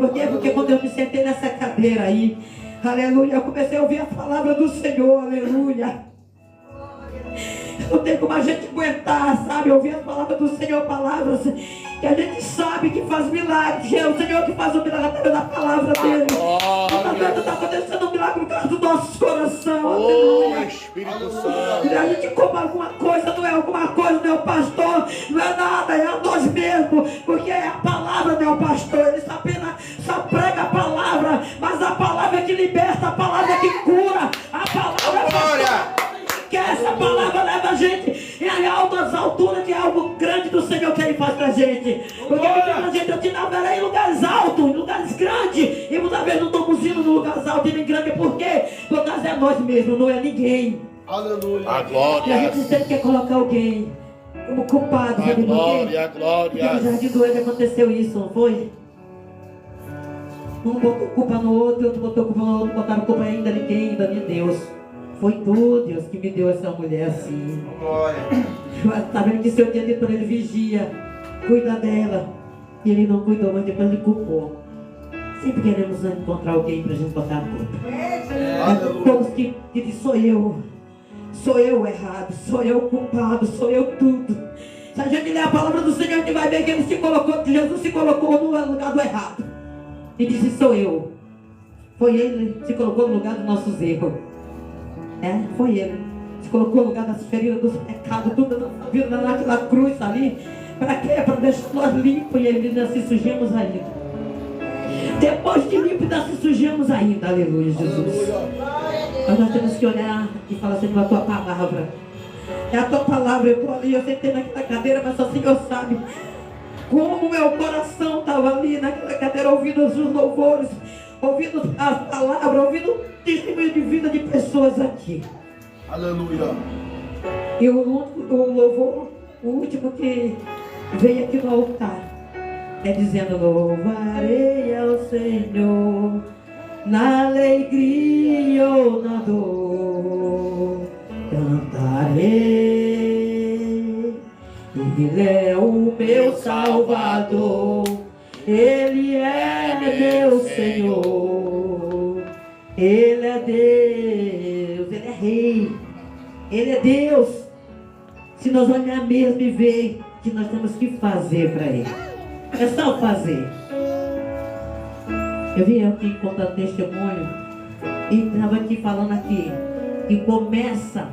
Por quê? Porque quando eu me sentei nessa cadeira aí, aleluia, eu comecei a ouvir a palavra do Senhor, aleluia. Não tem como a gente aguentar, sabe, ouvir as palavras do Senhor, palavras que a gente sabe que faz milagres. É o Senhor que faz o milagre através da palavra dele. Está acontecendo um milagre no caso dos nossos corações. Oh, Espírito Santo. E a gente come alguma coisa, não é alguma coisa, não é o pastor, não é nada, é a nós mesmos. Porque a palavra não é o pastor, ele só prega a palavra, mas a palavra é que liberta, a palavra é que cura, a palavra que essa palavra leva a gente em altas alturas de algo grande do Senhor que Ele faz pra gente. Porque Ele diz pra gente, eu te navegarei em lugares altos, em lugares grandes. E muitas vezes não estamos indo em lugares altos e nem grandes. Por quê? Porque é nós mesmos, não é ninguém. Aleluia. A E a glória. gente sempre quer colocar alguém como culpado. A glória, a Porque glória. no Jardim do Éden aconteceu isso, não foi? Um botou culpa no outro, outro botou culpa no outro, botaram culpa ainda ninguém, ainda nem Deus. Foi tu, Deus, que me deu essa mulher assim. Glória. Tá vendo que se eu tinha dito para ele, vigia, cuida dela. E ele não cuidou, mas depois ele culpou. Sempre queremos encontrar alguém para a gente botar a culpa. Todos que dizem, sou eu errado, sou eu culpado, sou eu tudo. Se a gente ler a palavra do Senhor, a gente vai ver que Jesus se colocou no lugar do errado. E disse, sou eu. Foi ele que se colocou no lugar dos nossos erros. Foi ele. Se colocou no lugar das feridas, dos pecados, tudo na nossa vida, naquela cruz ali. Para quê? Para deixar nós limpos e ele ainda se sujamos ainda. Depois de limpo, ainda se sujamos ainda. Aleluia, Jesus. Mas nós temos que olhar e falar, Senhor, a tua palavra. É a tua palavra. Eu estou ali, eu sentei naquela cadeira, mas só o Senhor sabe como meu coração estava ali naquela cadeira, ouvindo os louvores, ouvindo as palavras, ouvindo o testemunho de vida de pessoas aqui. Aleluia. E o louvor, o último que veio aqui no altar, é dizendo, louvarei ao Senhor, na alegria ou na dor, cantarei, Ele é o meu Salvador, Ele é meu Senhor, Ele é Deus, Ele é Rei, Ele é Deus. Se nós olhar mesmo e ver que nós temos que fazer para Ele, é só fazer. Eu vim aqui contar testemunho e estava aqui falando aqui que começa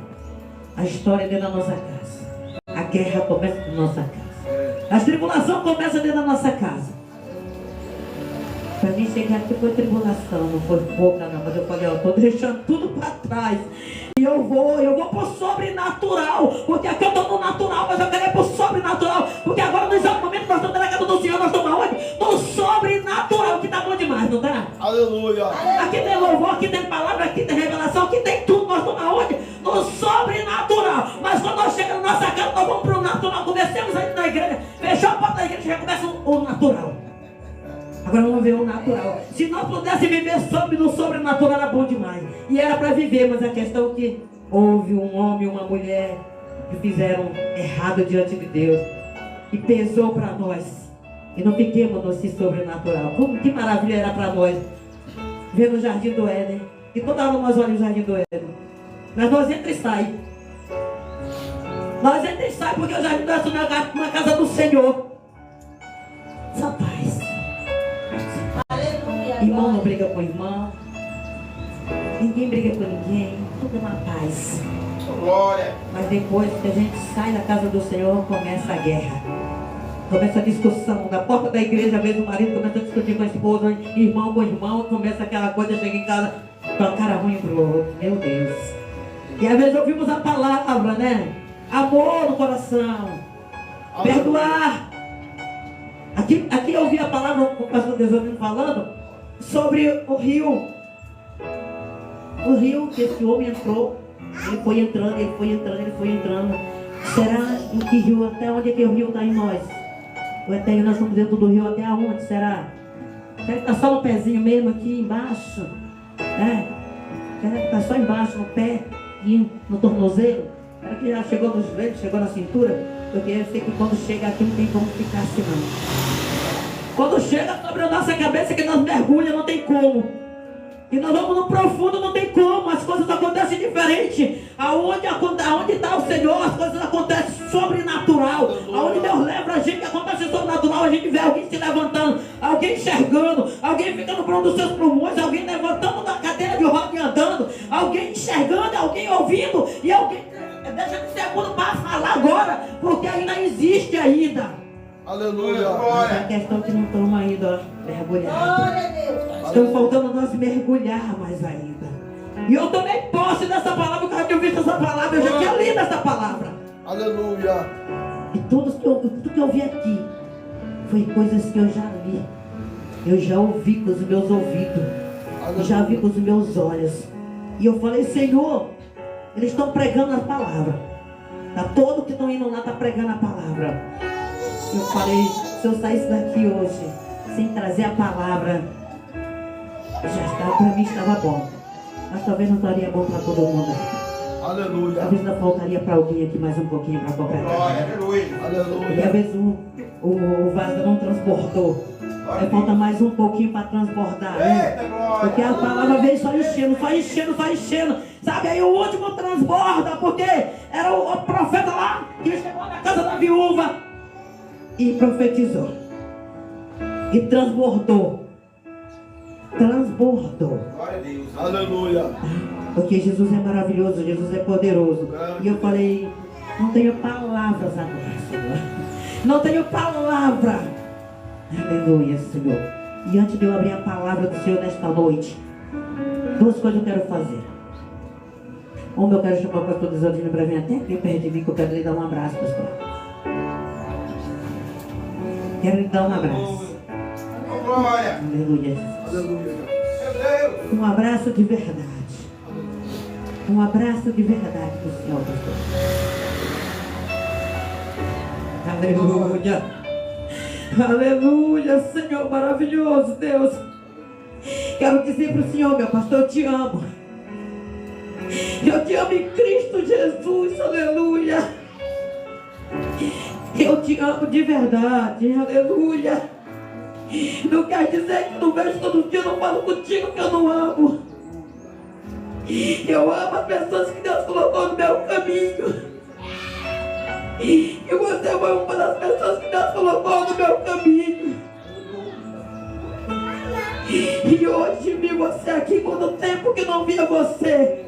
a história dentro da nossa casa. A guerra começa dentro da nossa casa. A tribulação começa dentro da nossa casa. Para mim chegar aqui foi tribulação, não foi pouca não, mas eu falei, eu estou deixando tudo para trás. E eu vou pro sobrenatural, porque aqui eu estou no natural, mas eu quero ir pro sobrenatural, porque agora no exato momento nós estamos na casa do Senhor, nós estamos aonde? No sobrenatural, que tá bom demais, não tá? Aleluia. Aqui tem louvor, aqui tem palavra, aqui tem revelação, aqui tem tudo, nós estamos aonde? No sobrenatural. Mas quando nós chegamos na nossa casa, nós vamos pro natural, comecemos aí na igreja, fechou a porta da igreja, já começa o natural. Agora vamos ver o natural. Se nós pudéssemos viver no sobrenatural, era bom demais. E era para viver, mas a questão é que houve um homem e uma mulher que fizeram errado diante de Deus. E pesou para nós. E não fiquemos nesse sobrenatural. Que maravilha era para nós ver no Jardim do Éden. E toda hora nós olhamos o Jardim do Éden. Mas nós entra e sai. Nós entra e sai porque o Jardim do Éden é uma casa do Senhor. Só paz. Irmão não briga com irmão, ninguém briga com ninguém, tudo na paz. Glória. Mas depois que a gente sai da casa do Senhor, começa a guerra, começa a discussão. Na porta da igreja, às vezes o marido começa a discutir com a esposa, irmão com irmão, começa aquela coisa, chega em casa com a cara ruim pro outro. Meu Deus. E às vezes ouvimos a palavra, né? Amor no coração, perdoar. Aqui eu ouvi a palavra, o pastor Desolino falando sobre o rio. O rio que esse homem entrou, ele foi entrando. Será em que rio? Até onde é que o rio está em nós? Ou até nós estamos dentro do rio, até onde será? Será que está só no pezinho mesmo aqui embaixo? Será que está só embaixo, no pé e no tornozelo? Será que já chegou nos joelhos, chegou na cintura? Porque eu sei que quando chega aqui não tem como ficar assim não. Quando chega sobre a nossa cabeça que nós mergulha, não tem como. E nós vamos no profundo, não tem como. As coisas acontecem diferente. Aonde está o Senhor, as coisas acontecem sobrenatural. Aonde Deus leva a gente, acontece sobrenatural. A gente vê alguém se levantando, alguém enxergando, alguém ficando pronto dos seus pulmões, alguém levantando da cadeira de roda e andando, alguém enxergando, alguém ouvindo, e alguém deixa de ser mudo para falar agora, porque ainda existe ainda. Aleluia. Mas a questão é que não estamos ainda mergulhados. Estão faltando nós mergulhar mais ainda. E eu tomei posse dessa palavra, porque eu já tinha visto essa palavra, eu já tinha lido essa palavra. Aleluia. E tudo que eu vi aqui foi coisas que eu já li. Eu já ouvi com os meus ouvidos. Eu já vi com os meus olhos. E eu falei, Senhor, eles estão pregando a palavra. Tá todo que estão indo lá está pregando a palavra. Eu falei, se eu saísse daqui hoje sem trazer a palavra, já estava, para mim estava bom. Mas talvez não estaria bom para todo mundo. Aleluia. Talvez ainda faltaria para alguém aqui mais um pouquinho para completar. Aleluia. E às vezes o vaso não transportou. Aí falta mais um pouquinho para transbordar, né? Porque a palavra veio só enchendo, só enchendo, só enchendo. Sabe, aí o último transborda, porque era o profeta lá que chegou na casa da viúva e profetizou. E transbordou. Transbordou. Glória a Deus. Aleluia. Porque Jesus é maravilhoso, Jesus é poderoso. E eu falei, não tenho palavras agora, Senhor. Não tenho palavra. Aleluia, Senhor. E antes de eu abrir a palavra do Senhor nesta noite, duas coisas eu quero fazer. Uma, eu quero chamar o pastor Desaldino para vir até aqui perto de mim, que eu quero lhe dar um abraço, pastor. Quero lhe dar um abraço. Glória. Aleluia. Aleluia. Um abraço de verdade. Um abraço de verdade do Senhor, pastor. Aleluia. Aleluia, Senhor maravilhoso, Deus. Quero dizer para o Senhor, meu pastor, eu te amo. Eu te amo em Cristo Jesus, aleluia. Eu te amo de verdade, aleluia. Não quer dizer que não vejo todo dia, não falo contigo que eu não amo. Eu amo as pessoas que Deus colocou no meu caminho. E você foi uma das pessoas que Deus colocou no meu caminho. E hoje vi você aqui quanto tempo que não via você.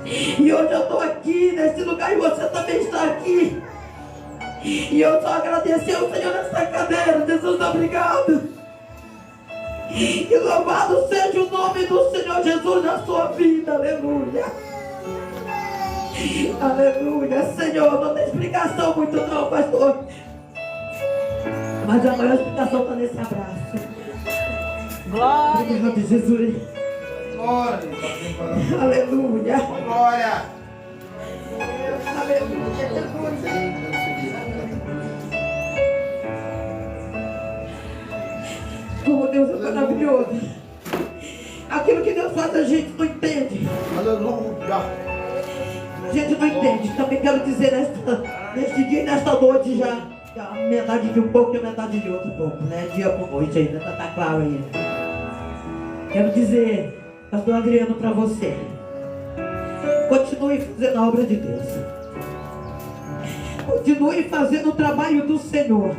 E hoje eu estou aqui nesse lugar e você também está aqui. E eu só agradecer ao Senhor nessa cadeira. Jesus, obrigado. E louvado seja o nome do Senhor Jesus na sua vida. Aleluia. Aleluia, Senhor. Não tem explicação muito não, pastor. Mas a maior explicação está nesse abraço. Glória. Obrigado, Jesus. Glória. Aleluia. Glória. Aleluia, Jesus. Oh, Deus é maravilhoso. Aquilo que Deus faz a gente não entende. Aleluia. A gente não entende. Também quero dizer neste dia e nesta noite já. A metade de um pouco e a metade de outro pouco, né? Dia por noite ainda, tá claro aí. Quero dizer, pastor Adriano, para você. Continue fazendo a obra de Deus. Continue fazendo o trabalho do Senhor.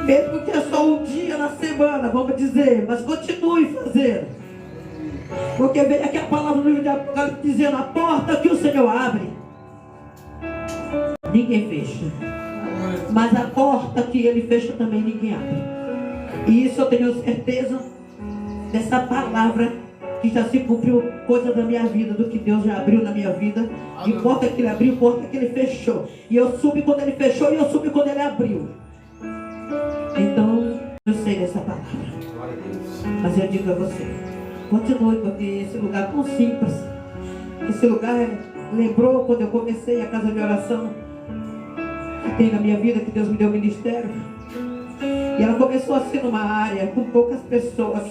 Mesmo que é só um dia na semana, vamos dizer, mas continue fazendo. Porque vem aqui a palavra no livro de Apocalipse dizendo: a porta que o Senhor abre, ninguém fecha. Mas a porta que Ele fecha também ninguém abre. E isso eu tenho certeza dessa palavra que já se cumpriu coisa da minha vida, do que Deus já abriu na minha vida. De porta que Ele abriu, porta que Ele fechou. E eu subi quando Ele fechou e eu subi quando Ele abriu. Então, eu sei dessa palavra. Mas eu digo a você, continue, porque esse lugar é tão simples. Esse lugar lembrou quando eu comecei a casa de oração que tem na minha vida, que Deus me deu ministério. E ela começou assim numa área com poucas pessoas.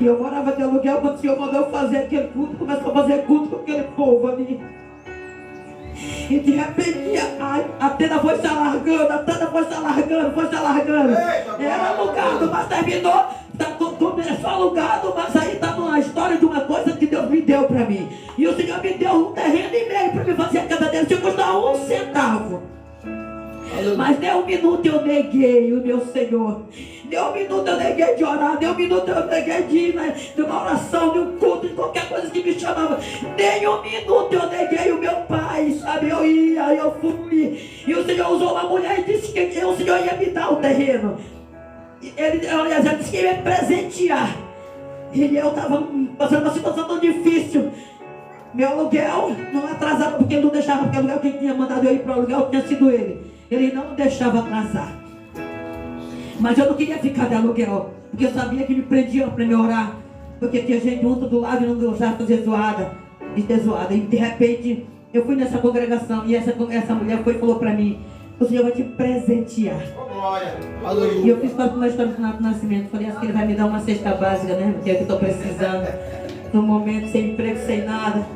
E eu morava de aluguel quando o Senhor mandou fazer aquele culto. Começou a fazer culto com aquele povo ali. E de repente a tenda foi se alargando, a tenda foi se alargando, foi se alargando. Era alugado, mas terminou. Começou alugado, mas aí está uma história de uma coisa que Deus me deu para mim. E o Senhor me deu um terreno e meio para me fazer a casa dele, sem custar um centavo. Mas deu um minuto eu neguei o meu Senhor. Deu um minuto eu neguei de orar. Deu um minuto eu neguei de ir de uma oração, de um culto, de qualquer coisa que me chamava. Dei um minuto eu neguei o meu pai, sabe? Eu ia, eu fui. E o Senhor usou uma mulher e disse que o Senhor ia me dar o terreno. Ele já disse que ia me presentear. E eu estava passando uma situação tão difícil. Meu aluguel não atrasava porque ele não deixava, porque o aluguel quem tinha mandado eu ir para o aluguel tinha sido ele. Ele não deixava atrasar. Mas eu não queria ficar de aluguel, porque eu sabia que me prendiam para me orar. Porque tinha gente junto do lado e não gostava de fazer zoada. E de repente eu fui nessa congregação e essa mulher foi e falou para mim: o Senhor vai te presentear. E eu fiz parte de uma história do Renato Nascimento. Falei, acho que ele vai me dar uma cesta básica, né? Porque é o que eu estou precisando. Num momento sem emprego, sem nada.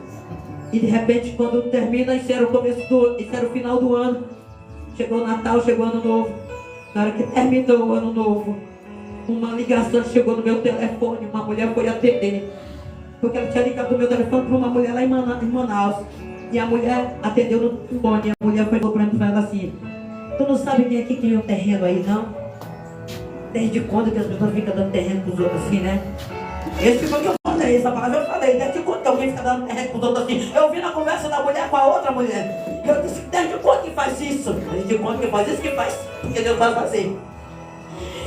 E de repente, quando termina, isso era o final do ano. Chegou o Natal, chegou o Ano Novo. Na hora que terminou o Ano Novo, uma ligação chegou no meu telefone. Uma mulher foi atender. Porque ela tinha ligado o meu telefone para uma mulher lá em Manaus. E a mulher atendeu no telefone. E a mulher foi para mim e falou assim: tu não sabe quem aqui tem um terreno aí, não? Desde quando que as pessoas ficam dando terreno para os outros assim, né? Esse foi o que eu falei, essa palavra eu falei. Desde quando que alguém fica dando terreno para os outros assim? Eu vi na conversa da mulher com a outra mulher. Eu disse: desde quando que faz isso? Desde quando que faz isso que faz? Porque Deus vai fazer.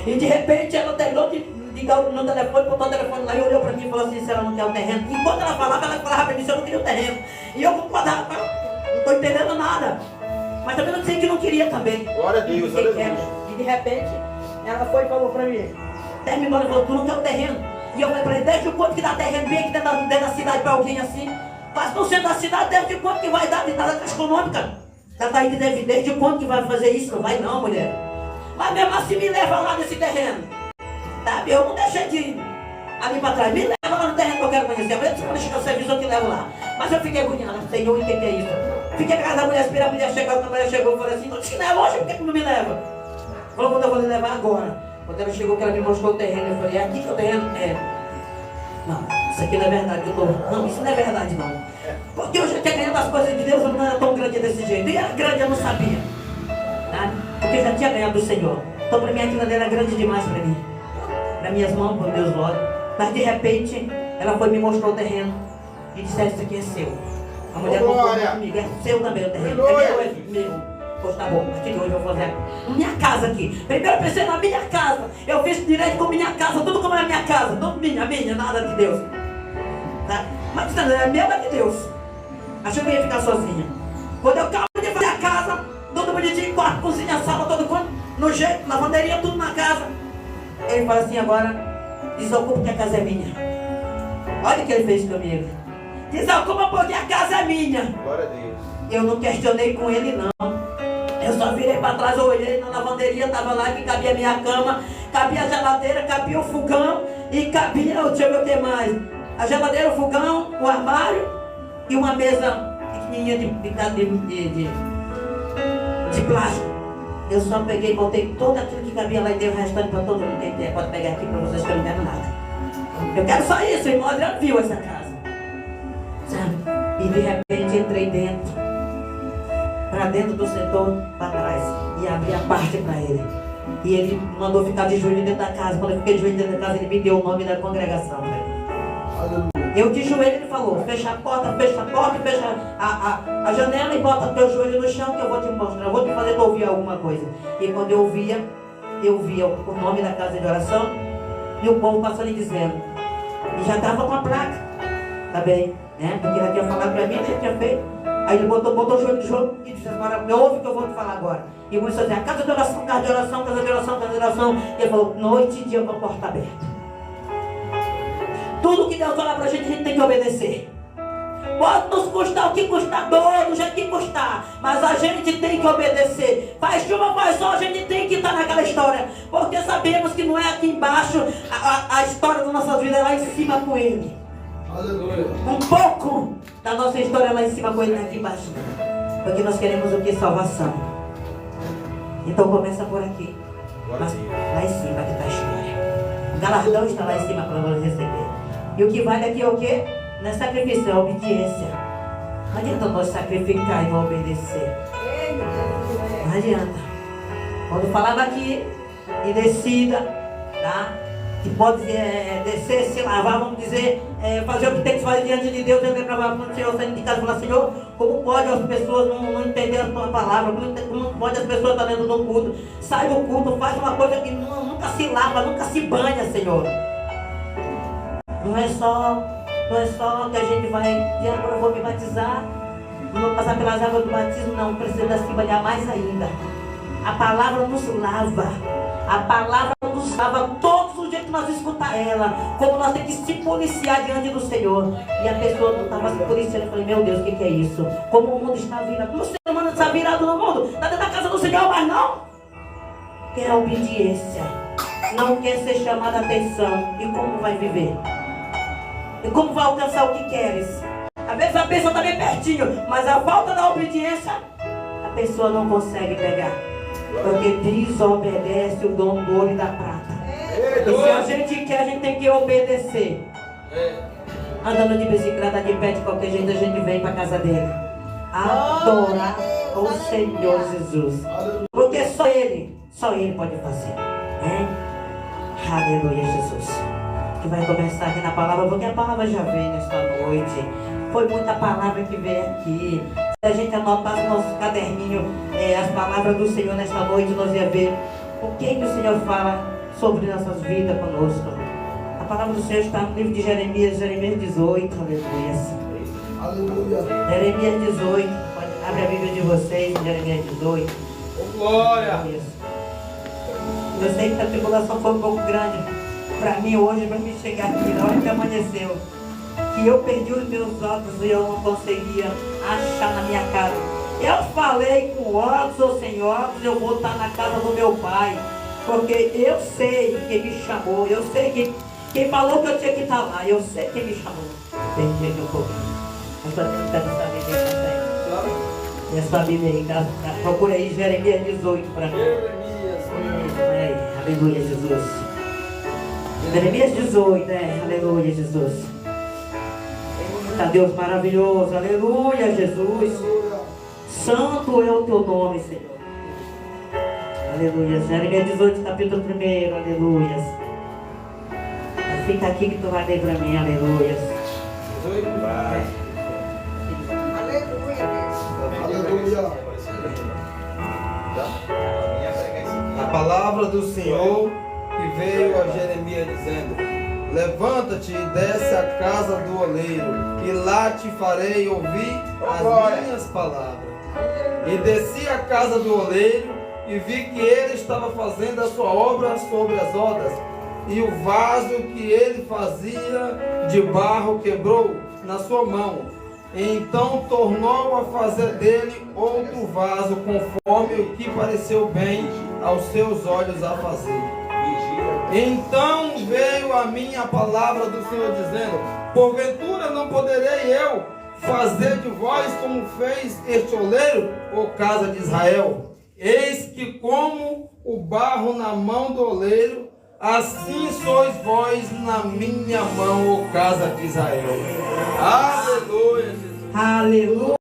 E de repente ela terminou de ligar no telefone, botou o telefone lá e olhou para mim e falou assim: se ela não quer o terreno. Enquanto ela falava para mim: se eu não queria o terreno. E eu concordava, não estou entendendo nada. Mas também não disse que não queria também. Glória a Deus, aleluia. E de repente ela foi e falou para mim: terminou, ela falou: tu não quer o terreno. E eu falei para ele: desde quando que dá terreno bem aqui dentro da cidade para alguém assim? Faz no centro da cidade, desde quando que vai dar de nada econômica? Ela está aí desde quando que vai fazer isso? Não vai não, mulher. Mas mesmo assim me leva lá nesse terreno. Sabe, eu não deixei de ir ali para trás. Me leva lá no terreno que eu quero conhecer. Eu falei: quando chegar o serviço eu te levo lá. Mas eu fiquei agoniado, Senhor, o que é isso? Fiquei na casa da mulher, esperei a mulher chegar. Quando a mulher chegou, eu falei assim: não, disse que não é longe, por que não me leva? Falou: quando eu vou lhe levar agora. Quando ela chegou, que ela me mostrou o terreno, eu falei: é aqui que é o terreno? É. Não, isso aqui não é verdade. Não, isso não é verdade não. Porque eu já tinha ganhado as coisas de Deus, eu não era tão grande desse jeito. E era grande, eu não sabia. Tá? Porque eu já tinha ganhado do Senhor. Então para mim aquilo ali era grande demais para mim. Para minhas mãos, para meus olhos. Mas de repente, ela foi e me mostrou o terreno. E disse: isso aqui é seu. A mulher concordou comigo: é seu também o terreno. É meu, é meu. Pois tá bom, a partir de hoje eu vou fazer minha casa aqui. Primeiro eu pensei na minha casa. Eu fiz direito com minha casa, tudo como é minha casa. Tudo minha, nada de Deus. Tá? Mas é meu, é de Deus. Achei que eu ia ficar sozinha. Quando eu acabo de fazer a casa, tudo bonitinho, quarto, cozinha, sala, todo quanto, no jeito, lavanderia, tudo na casa. Ele fala assim: agora, desocupa que a casa é minha. Olha o que ele fez comigo. Desocupa porque a casa é minha. Glória a Deus. Eu não questionei com ele não. Eu só virei para trás, eu olhei na lavanderia, estava lá que cabia a minha cama, cabia a geladeira, cabia o fogão e cabia, deixa eu ver o que mais. A geladeira, o fogão, o armário e uma mesa pequenininha de plástico. Eu só peguei e botei tudo aquilo que cabia lá e dei o restante para todo mundo. Quem quer pode pegar aqui para vocês que eu não quero nada. Eu quero só isso, o irmão Adriano viu essa casa. Sabe? E de repente entrei dentro. Para dentro do setor, para trás, e abri a parte para ele. E ele mandou ficar de joelho dentro da casa. Quando eu fiquei de joelho dentro da casa, ele me deu o nome da congregação. Eu de joelho, ele falou: fecha a porta, fecha a janela e bota teu joelho no chão que eu vou te mostrar, eu vou te fazer para ouvir alguma coisa. E quando eu via o nome da casa de oração e o povo passando e dizendo. E já estava com a placa, tá bem, né? Porque ele tinha falado para mim, ele tinha feito. Aí ele botou o joelho no chão e disse: agora me ouve o que eu vou te falar agora. E começou a dizer: casa de oração, casa de oração, casa de oração, casa de oração. E ele falou: noite e dia com a porta aberta. Tudo que Deus fala pra gente tem que obedecer. Pode nos custar o que custar, do jeito que custar, mas a gente tem que obedecer. Faz chuva, faz sol, a gente tem que estar naquela história. Porque sabemos que não é aqui embaixo, a história da nossa vida é lá em cima com Ele. Aleluia. Um pouco da nossa história lá em cima com Ele, aqui embaixo. Porque nós queremos o que? Salvação. Então começa por aqui. Mas lá em cima que está a história. O galardão está lá em cima para nós receber. E o que vale aqui é o quê? Não é sacrifício, é obediência. Não adianta nós sacrificar e não obedecer. Não adianta. Quando falava aqui, e descida, tá? Que pode descer, se lavar, vamos dizer, fazer o que tem que fazer diante de Deus. Eu lembrava quando o Senhor saindo de casa e falava: Senhor, como pode as pessoas não entender a tua palavra? Como pode as pessoas estar dentro do culto? Sai do culto, faz uma coisa que nunca se lava, nunca se banha, Senhor. Não é só que a gente vai dizer: agora eu vou me batizar, não vou passar pelas águas do batismo, não. Precisa se banhar mais ainda. A palavra nos lava. A palavra nos lava todos os dias que nós escutar ela. Como nós temos que se policiar diante do Senhor. E a pessoa não estava se policiando. Eu falei: meu Deus, o que é isso? Como o mundo está virado. Como o ser humano está virado no mundo? Está dentro da casa do Senhor, mas não quer obediência. Não quer ser chamada a atenção. E como vai viver? E como vai alcançar o que queres? Às vezes a pessoa está bem pertinho, mas a falta da obediência, a pessoa não consegue pegar. Porque desobedece o dom do ouro e da prata. E se a gente quer, a gente tem que obedecer. Andando de bicicleta, de pé, de qualquer jeito, a gente vem para a casa dele adorar o Senhor Jesus. Porque só Ele pode fazer. Aleluia, Jesus. Que vai começar aqui na palavra, porque a palavra já veio nesta noite. Foi muita palavra que veio aqui. Se a gente anotar no nosso caderninho as palavras do Senhor nesta noite, nós ia ver o que o Senhor fala sobre nossas vidas conosco. A palavra do Senhor está no livro de Jeremias 18, aleluia. Jeremias 18, abre a Bíblia de vocês, Jeremias 18. Glória! Eu sei que a tribulação foi um pouco grande para mim hoje, para me chegar aqui, na hora que amanheceu. Que eu perdi os meus óculos e eu não conseguia achar na minha casa. Eu falei com óculos ou sem óculos, eu vou estar na casa do meu pai. Porque eu sei quem me chamou, eu sei quem falou que eu tinha que estar lá, eu sei quem me chamou. Perdi aqui um pouquinho. Mas para quem está essa Bíblia aí, essa Bíblia aí, procura aí Jeremias 18 para mim. Aleluia, Jesus. Jeremias 18, aleluia, Jesus. Eita, Deus maravilhoso, aleluia, Jesus. Santo é o teu nome, Senhor. Aleluia. Jeremias 18, capítulo 1, aleluia. Fica aqui que tu vai ler para mim, aleluia. Aleluia. A palavra do Senhor que veio a Jeremias dizendo: levanta-te e desce à casa do oleiro, e lá te farei ouvir as minhas palavras. E desci à casa do oleiro, e vi que ele estava fazendo a sua obra sobre as rodas, e o vaso que ele fazia de barro quebrou na sua mão. Então tornou a fazer dele outro vaso, conforme o que pareceu bem aos seus olhos a fazer. Então veio a mim a palavra do Senhor dizendo: porventura não poderei eu fazer de vós como fez este oleiro, ó casa de Israel? Eis que como o barro na mão do oleiro, assim sois vós na minha mão, ó casa de Israel. Aleluia, Jesus. Aleluia.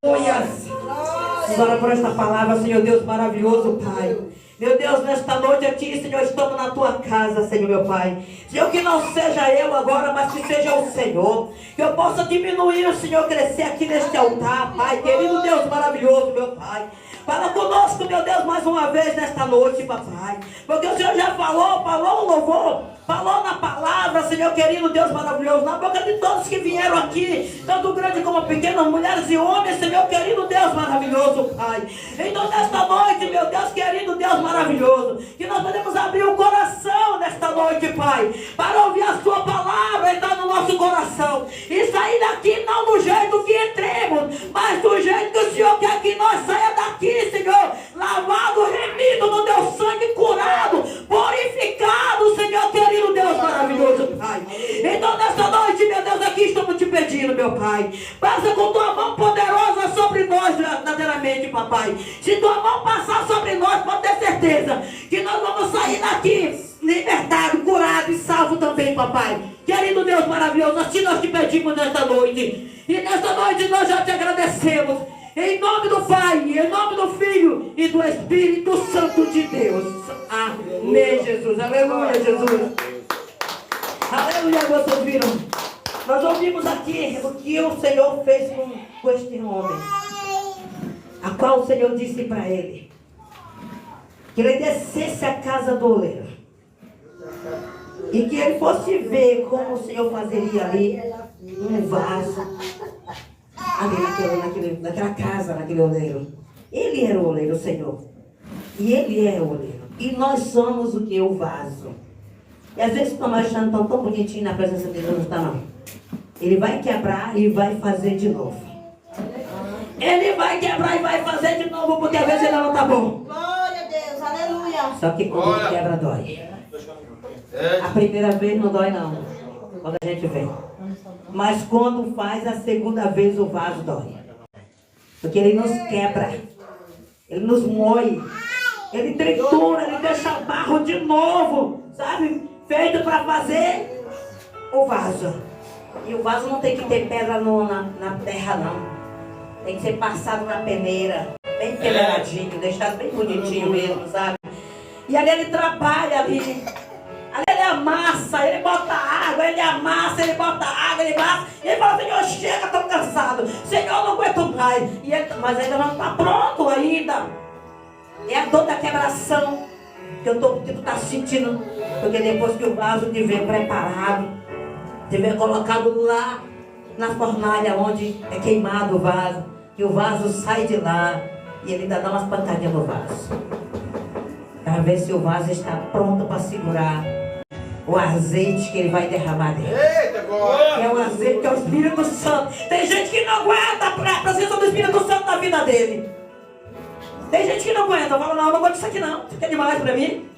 Ora por esta palavra, Senhor Deus maravilhoso, Pai. Meu Deus, nesta noite aqui, Senhor, estamos na tua casa, Senhor, meu Pai. Senhor, que não seja eu agora, mas que seja o Senhor. Que eu possa diminuir, o Senhor, crescer aqui neste altar, Pai. Querido Deus maravilhoso, meu Pai. Fala conosco, meu Deus, mais uma vez nesta noite, papai. Porque o Senhor já falou o louvor, falou na palavra, Senhor querido, Deus maravilhoso, na boca de todos que vieram aqui, tanto grande como pequenas, mulheres e homens, Senhor querido, Deus maravilhoso, Pai. Então nesta noite, meu Deus querido, Deus maravilhoso, que nós podemos abrir o coração nesta noite, Pai, para ouvir a sua palavra entrar no nosso coração e sair daqui não do jeito que entremos, mas do jeito que o Senhor quer que nós saia daqui, Senhor, lavado, remido no teu sangue, curado, purificado, Senhor querido, Deus maravilhoso, Pai. Então nesta noite, meu Deus, aqui estamos te pedindo, meu Pai, passa com tua mão poderosa sobre nós verdadeiramente. diariamente, papai. Se tua mão passar sobre nós, pode ter certeza que nós vamos sair daqui libertado, curado e salvo também, papai. Querido Deus maravilhoso, assim nós te pedimos nesta noite. E nesta noite nós já te agradecemos. Em nome do Pai, em nome do Filho e do Espírito Santo de Deus. Amém, Jesus. Aleluia, Jesus. Aleluia, vocês viram? Nós ouvimos aqui o que o Senhor fez com este homem, a qual o Senhor disse para ele que ele descesse à casa do oleiro e que ele fosse ver como o Senhor fazeria ali um vaso ali naquela casa, naquele oleiro. Ele era o oleiro, o Senhor, e ele é o oleiro, e nós somos o que? O vaso. E às vezes estamos achando tão bonitinho na presença de Deus, não está não. Ele vai quebrar e vai fazer de novo. Ele vai quebrar e vai fazer de novo, porque às vezes ele não está bom. Glória a Deus, aleluia. Só que quando ele quebra, dói. A primeira vez não dói não, quando a gente vem. Mas quando faz a segunda vez, o vaso dói. Porque ele nos quebra, ele nos moe, ele tritura, ele deixa barro de novo, sabe? Feito para fazer o vaso. E o vaso não tem que ter pedra na terra, não. Tem que ser passado na peneira, bem peneiradinho, deixado bem bonitinho mesmo, sabe? E ali ele trabalha ali. Ali ele amassa, ele bota água, ele amassa, ele bota água, ele amassa. E ele fala, Senhor, chega, estou cansado. Senhor, não aguento mais. Mas ainda não está pronto ainda. É a dor da quebração que tu está sentindo. Porque depois que o vaso estiver preparado, estiver colocado lá na fornalha onde é queimado o vaso, e o vaso sai de lá, e ele ainda dá umas pancadinhas no vaso, para ver se o vaso está pronto para segurar o azeite que ele vai derramar dentro. É o azeite, que é o Espírito Santo. Tem gente que não aguenta a presença do Espírito Santo na vida dele. Tem gente que não aguenta, fala, não aguento isso aqui não, isso aqui é demais para mim.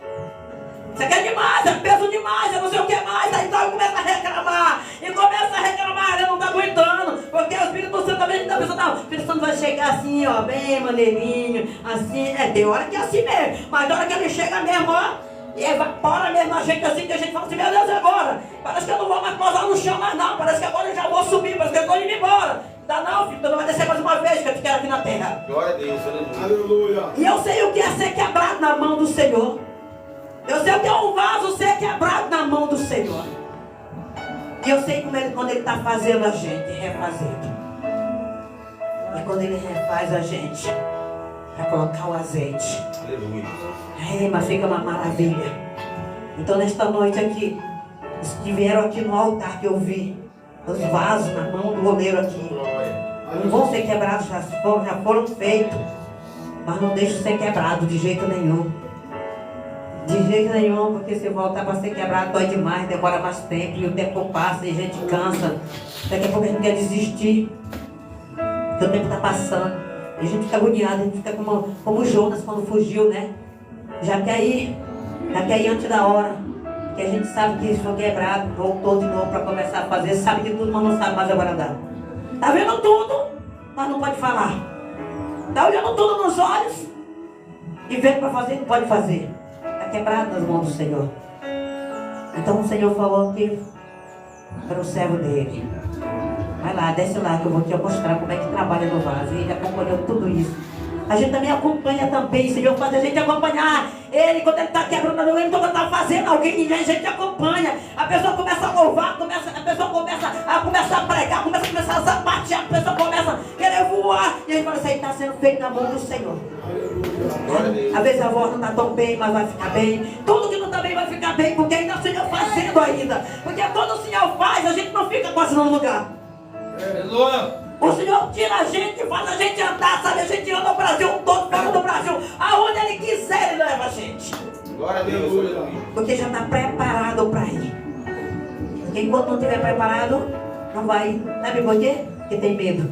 Isso aqui é demais, é peso demais, eu não sei o que mais. Aí então começa a reclamar. E começa a reclamar, ele não está aguentando. Porque o Espírito Santo também está pensando, não, o Espírito Santo vai chegar assim, ó, bem maneirinho, assim, tem hora que é assim mesmo. Mas na hora que ele chega mesmo, ó, e evapora mesmo a gente assim, que a gente fala assim, meu Deus, e agora? Parece que eu não vou mais posar no chão mais não, parece que agora eu já vou subir, parece que eu estou indo embora. Dá não, filho, tu não vai descer mais uma vez que eu te quero aqui na terra. Glória a Deus, aleluia. E eu sei o que é ser quebrado na mão do Senhor. Eu sei o que é um vaso ser quebrado na mão do Senhor. E eu sei como quando Ele está fazendo a gente, refazendo. E quando Ele refaz a gente, para colocar o azeite. Aleluia. Mas fica uma maravilha. Então nesta noite aqui, os que vieram aqui no altar que eu vi, os vasos na mão do oleiro aqui, não vão ser quebrados, já foram feitos. Mas não deixam ser quebrado de jeito nenhum. De jeito nenhum, porque se voltar para ser quebrado dói demais, demora mais tempo, e o tempo passa e a gente cansa. Daqui a pouco a gente quer desistir, porque o tempo está passando. E a gente fica agoniado, a gente fica como Jonas quando fugiu, né? Já quer ir antes da hora. Porque a gente sabe que se for quebrado, voltou de novo para começar a fazer. Sabe de tudo, mas não sabe mais agora dar. Está vendo tudo, mas não pode falar. Está olhando tudo nos olhos e vendo para fazer, não pode fazer. Quebrado nas mãos do Senhor. Então o Senhor falou que para o servo dele, vai lá, desce lá que eu vou te mostrar como é que trabalha no vaso. E ele acompanhou tudo isso. A gente também acompanha também, o Senhor faz a gente acompanhar Ele quando Ele está quebrando, Ele quando está fazendo alguém, a gente acompanha. A pessoa começa a louvar, a pessoa começa a pregar, começa a zapatear, a pessoa começa a querer voar. E ele fala assim, está sendo feito na mão do Senhor. Às vezes a voz não está tão bem, mas vai ficar bem. Tudo que não está bem vai ficar bem, porque ainda o Senhor fazendo ainda. Porque quando o Senhor faz, a gente não fica quase no lugar. O Senhor tira a gente, faz a gente andar, sabe? A gente anda no Brasil todo, fora do Brasil. Aonde Ele quiser, Ele leva a gente. Glória a Deus. Porque já está preparado para ir. Porque enquanto não estiver preparado, não vai. Sabe por quê? Porque tem medo.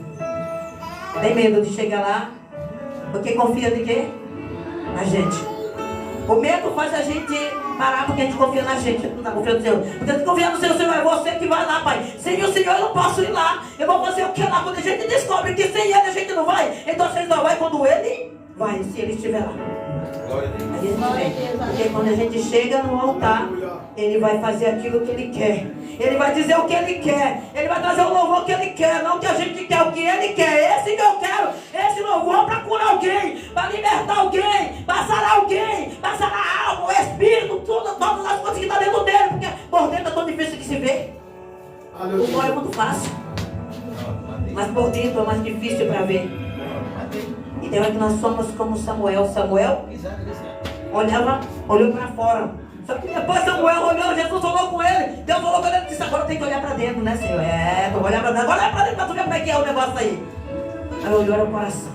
Tem medo de chegar lá. Porque confia de quê? Na gente. O medo faz a gente parar porque a gente confia na gente, não está confiando no Senhor. Porque se confiar no Senhor, é você que vai lá, Pai. Sem o Senhor eu não posso ir lá. Eu vou fazer o que lá? Quando a gente descobre que sem Ele a gente não vai, então a gente não vai quando Ele vai, se Ele estiver lá. Porque quando a gente chega no altar, Ele vai fazer aquilo que Ele quer. Ele vai dizer o que Ele quer. Ele vai trazer o louvor que Ele quer. Não o que a gente quer, o que Ele quer. Esse que eu quero. Esse louvor para curar alguém, para libertar alguém, para sarar alguém, para sarar a alma, o espírito, todas as coisas que estão dentro dele. Porque por dentro é tão difícil de se ver. O fora é muito fácil, mas por dentro é mais difícil para ver. Então é que nós somos como Samuel. Samuel olhou para fora. Só que depois Samuel olhou, Jesus falou com ele. Deus falou com ele e disse: agora tem que olhar para dentro, né, Senhor? Tu vai olhar para dentro. Agora olha para dentro para tu ver como é que é o negócio aí. Aí olhou no coração.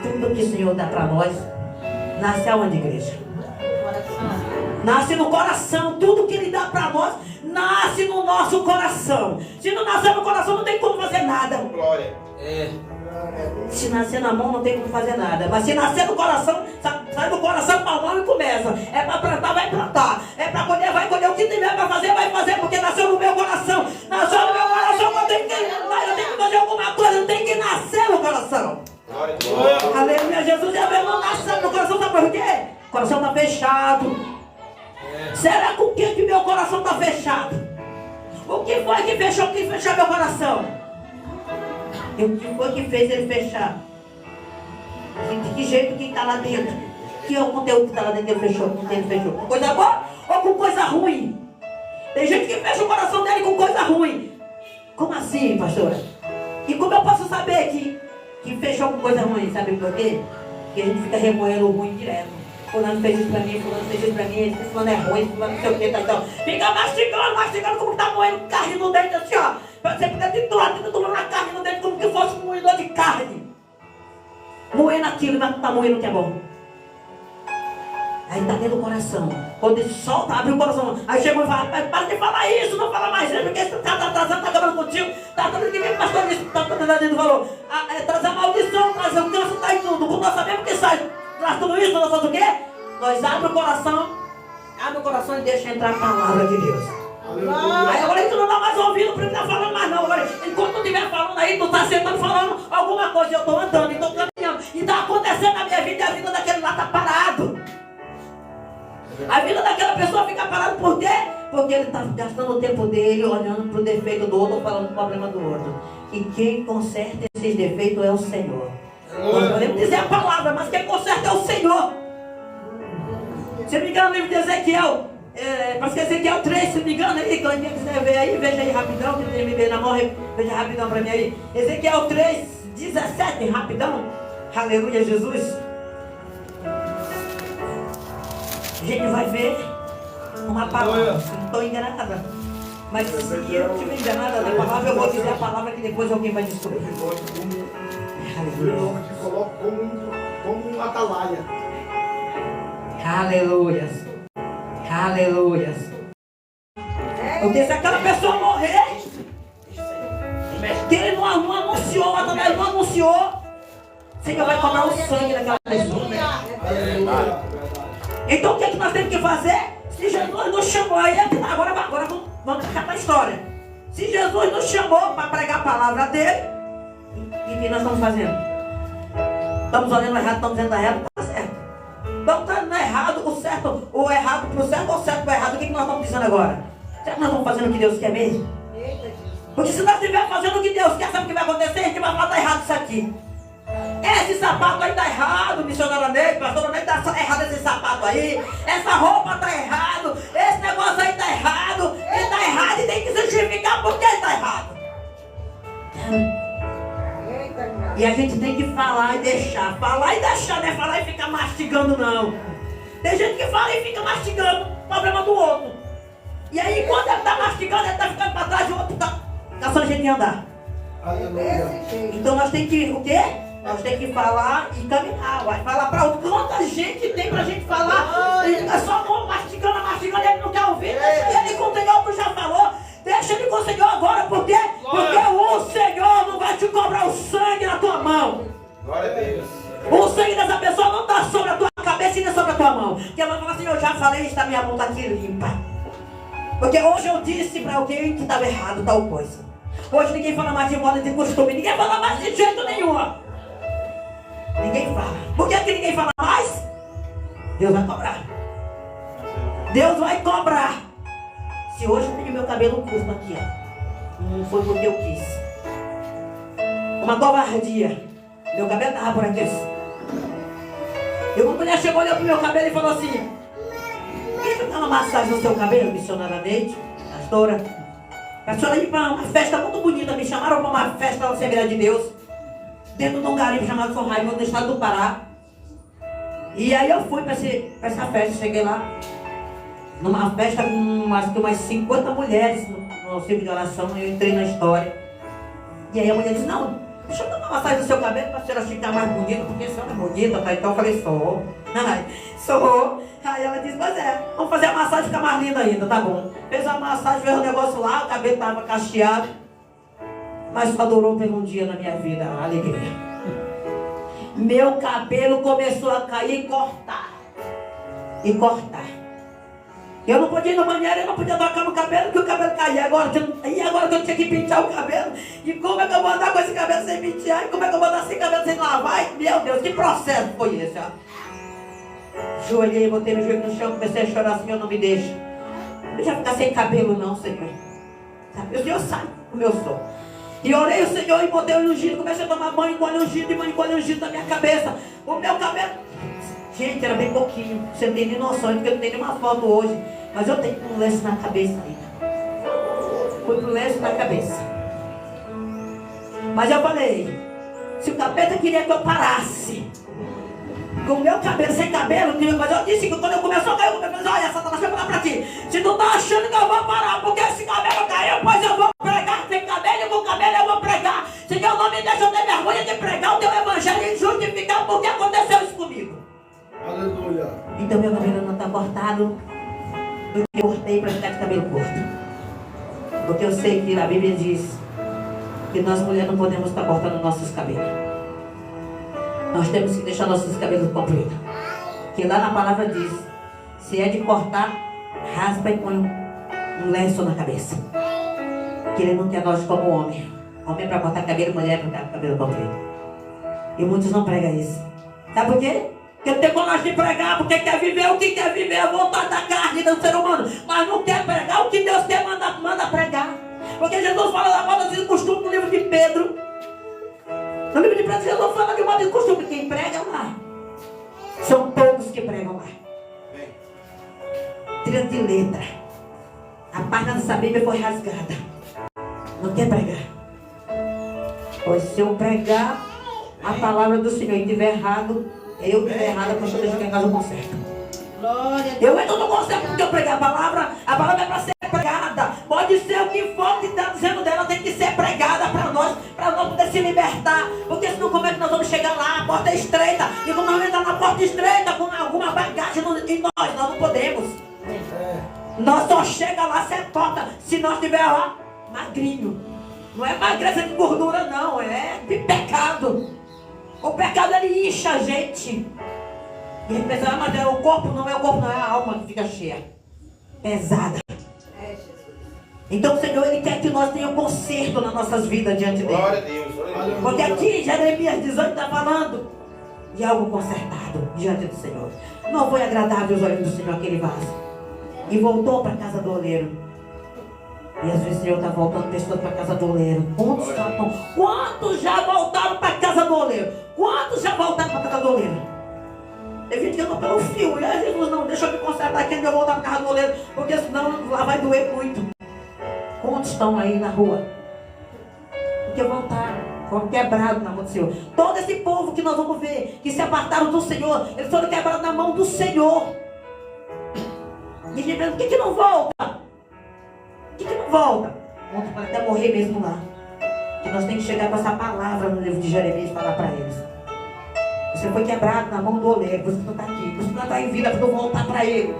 Tudo que o Senhor dá para nós nasce aonde, igreja? Nasce no coração. Tudo que Ele dá para nós nasce no nosso coração. Se não nascer no coração, não tem como fazer nada. Glória. Se nascer na mão, não tem como fazer nada. Mas se nascer no coração, sai do coração para a mão e começa. É para plantar, vai plantar. É para colher, vai colher. O que tiver para fazer, vai fazer. Porque nasceu no meu coração. Nasceu no meu coração. Eu tenho que fazer alguma coisa. Tem que nascer no coração. Aleluia. Jesus é mesmo, não nasceu no coração. Sabe por quê? O coração está fechado. Será com o que meu coração está fechado? O que foi que fechou meu coração? E o que foi que fez ele fechar? De que jeito que está lá dentro? Que é o conteúdo que está lá dentro que ele fechou? Com coisa boa ou com coisa ruim? Tem gente que fecha o coração dele com coisa ruim. Como assim, pastora? E como eu posso saber que fechou com coisa ruim? Sabe por quê? Porque a gente fica remoendo o ruim direto. Fulano fez isso pra mim, fulano fez isso pra mim, esse fulano é ruim, fulano não sei o que, tá, então. Fica mastigando como tá moendo carne no dente assim, ó. Você fica titular na carne no dente como que fosse um moedor de carne. Moendo aquilo, mas não tá moendo o que é bom. Aí tá dentro do coração. Quando ele solta, abre o coração. Aí chega e fala: para de falar isso, não fala mais isso, porque isso tá atrasando, tá acabando contigo. Tá tudo que vem, pastor, isso tá dentro do valor. Traz a maldição, traz o câncer, tá em tudo. Quando nós sabemos que sai. Traz tudo isso, nós fazemos o quê? Nós abre o coração e deixa entrar a palavra de Deus. Aí agora tu não dá mais ouvido para ele estar falando mais não. Agora, enquanto tu estiver falando aí, tu está sentando falando alguma coisa, eu estou andando, estou caminhando. E está acontecendo na minha vida e a vida daquele lá está parado. A vida daquela pessoa fica parada por quê? Porque ele está gastando o tempo dele olhando para o defeito do outro ou falando do problema do outro. E quem conserta esses defeitos é o Senhor. Nós podemos dizer a palavra, mas quem conserta é o Senhor. Se não me engano, no livro de Ezequiel, parece que é Ezequiel 3, se não me engano, aí, quando quiser ver aí, veja aí rapidão, que ele me vê na mão, veja rapidão para mim aí. Ezequiel 3, 17, rapidão. Aleluia, Jesus. A gente vai ver uma palavra, se não estou enganada. Mas se eu não estiver enganada na palavra, eu vou dizer a palavra que depois alguém vai descobrir. Aleluia. Te coloca como um atalaia. Aleluia. Aleluia. Porque se aquela pessoa morrer, que ele não anunciou, Satanás não anunciou, você vai cobrar o sangue daquela pessoa. Então o que nós temos que fazer? Se Jesus nos chamou, aí agora vamos ficar na história. Se Jesus nos chamou para pregar a palavra dele, e o que nós estamos fazendo? Estamos olhando errado, estamos dizendo errado, está certo. Estamos dando errado, o certo, o errado para o certo, ou o certo para o errado. O que nós estamos dizendo agora? Será que nós estamos fazendo o que Deus quer mesmo? Porque se nós estivermos fazendo o que Deus quer, sabe o que vai acontecer? A gente vai falar: está errado isso aqui. Esse sapato aí está errado, missionária Ney, pastora Ney, está errado esse sapato aí. Essa roupa está errado, esse negócio aí está errado. Ele está errado e tem que justificar porque ele está errado. E a gente tem que falar e deixar. Falar e deixar, não é falar e ficar mastigando, não. Tem gente que fala e fica mastigando o problema do outro. E aí, quando ele está mastigando, ele está ficando para trás, e o outro está caçando gente de andar. Então nós temos que, o quê? Nós temos que falar e caminhar. Vai falar para outro. Quanta gente tem para a gente falar? É só mastigando, ele não quer ouvir. Deixa ele com o Senhor, tu já falou. Deixa ele com o Senhor agora, por quê? Porque o Senhor não vai te cobrar o sangue na tua mão. Glória a Deus. O sangue dessa pessoa não está sobre a tua cabeça e nem sobre a tua mão. Porque ela vai falar a minha mão está aqui limpa. Porque hoje eu disse para alguém que estava errado tal coisa. Hoje ninguém fala mais de moda de costume. Ninguém fala mais de jeito nenhum. Ninguém fala. Por que ninguém fala mais? Deus vai cobrar. Deus vai cobrar. Se hoje eu tenho meu cabelo curto aqui, ó, não foi porque eu quis. Uma covardia. Meu cabelo estava por aqui. E uma mulher chegou, olhou pro meu cabelo e falou assim: deixa eu dar uma massagem no seu cabelo, missionária Neide, pastora. A senhora ir para uma festa muito bonita. Me chamaram para uma festa da Assembleia de Deus, dentro de um garimpo chamado São Raimundo, no estado do Pará. E aí eu fui para essa festa. Cheguei lá, numa festa com umas 50 mulheres no ciclo de oração. Eu entrei na história. E aí a mulher disse: não, deixa eu dar uma massagem no seu cabelo para a senhora ficar mais bonita, porque a senhora é bonita, tá? Então eu falei: sou. Sou. Aí ela disse: pois é, vamos fazer a massagem ficar mais linda ainda, tá bom. Fez a massagem, fez o negócio lá, o cabelo estava cacheado. Mas só durou por um dia na minha vida, a alegria. Meu cabelo começou a cair e cortar. E cortar. Eu não podia ir no banheiro, eu não podia tocar no cabelo, porque o cabelo caía. E agora que eu tinha que pentear o cabelo? E como é que eu vou andar com esse cabelo sem pentear? E como é que eu vou andar sem cabelo sem lavar? Meu Deus, que processo foi esse? Ó? Joelhei, botei meu joelho no chão, comecei a chorar: Senhor, não me deixe. Não deixa ficar sem cabelo não, Senhor. Sabe? O Senhor sabe como eu sou. E orei o Senhor e botei o ungido. Comecei a tomar banho com óleo ungido e banho com óleo ungido na minha cabeça. O meu cabelo, gente, era bem pouquinho. Você não tem nem noção, porque eu não tenho nenhuma foto hoje. Mas eu tenho um lenço na cabeça ainda. Foi pro lenço na cabeça. Mas eu falei: se o capeta queria que eu parasse com o meu cabelo sem cabelo, mas eu disse que quando eu começou a cair o cabelo, eu falei: olha, Satanás, vai falar pra ti. Se tu tá achando que eu vou parar porque esse cabelo caiu, pois eu vou pregar sem cabelo e com cabelo eu vou pregar. Se Deus não me deixa eu ter vergonha de pregar o teu evangelho e justificar porque aconteceu isso comigo. Aleluia. Então meu cabelo não está cortado. Eu cortei para ficar de cabelo curto. Porque eu sei que a Bíblia diz que nós mulheres não podemos estar cortando nossos cabelos. Nós temos que deixar nossos cabelos compridos. Que lá na palavra diz: se é de cortar, raspa e põe um lenço na cabeça. Que ele não quer nós como homem. Homem é para cortar cabelo, mulher é para cortar cabelo comprido. E muitos não pregam isso. Sabe por quê? Porque não tem coragem de pregar, porque quer viver o que quer viver, a vontade da carne do ser humano. Mas não quer pregar o que Deus quer, manda pregar. Porque Jesus fala da moda de costume no livro de Pedro. No livro de Pedro, Jesus fala de moda de costume. Quem prega lá, são poucos que pregam lá. Tira de letra. A página dessa Bíblia foi rasgada. Não quer pregar. Pois se eu pregar a palavra do Senhor e tiver errado, eu tiver errado, quando eu chegar em casa eu conserto. Eu entro no conserto porque eu preguei a palavra é para ser pregada. Pode ser o que for que está dizendo dela, tem que ser pregada para nós poder se libertar. Porque senão como é que nós vamos chegar lá? A porta é estreita. E quando nós entramos na porta estreita com alguma bagagem em nós não podemos. Nós só chega lá, você toca, se nós estiver lá, magrinho. Não é magreza de gordura não, é de pecado. O pecado ele incha a gente. E a gente pensa: mas é o corpo não, é a alma que fica cheia, pesada. Então o Senhor ele quer que nós tenhamos conserto nas nossas vidas diante dele. Glória a Deus. Porque aqui Jeremias 18 está falando de algo consertado diante do Senhor. Não foi agradável os olhos do Senhor aquele vaso. E voltou para a casa do oleiro. E às vezes o Senhor está voltando pessoas para a casa do oleiro. Quantos já voltaram para a casa do oleiro? Quantos já voltaram para a casa do oleiro? Tem gente que anda pelo fio. E aí Jesus: não, deixa eu me consertar aqui antes de eu voltar para a casa do oleiro, porque senão lá vai doer muito. Quantos estão aí na rua? Porque voltaram, foram quebrados na mão do Senhor. Todo esse povo que nós vamos ver, que se apartaram do Senhor, eles foram quebrados na mão do Senhor. E a gente pensa: por que não volta? Por que não volta? Ontem para até morrer mesmo lá. Que nós temos que chegar com essa palavra no livro de Jeremias e falar para eles: você foi quebrado na mão do oleiro, você não está aqui, você não está em vida, para eu voltar para ele.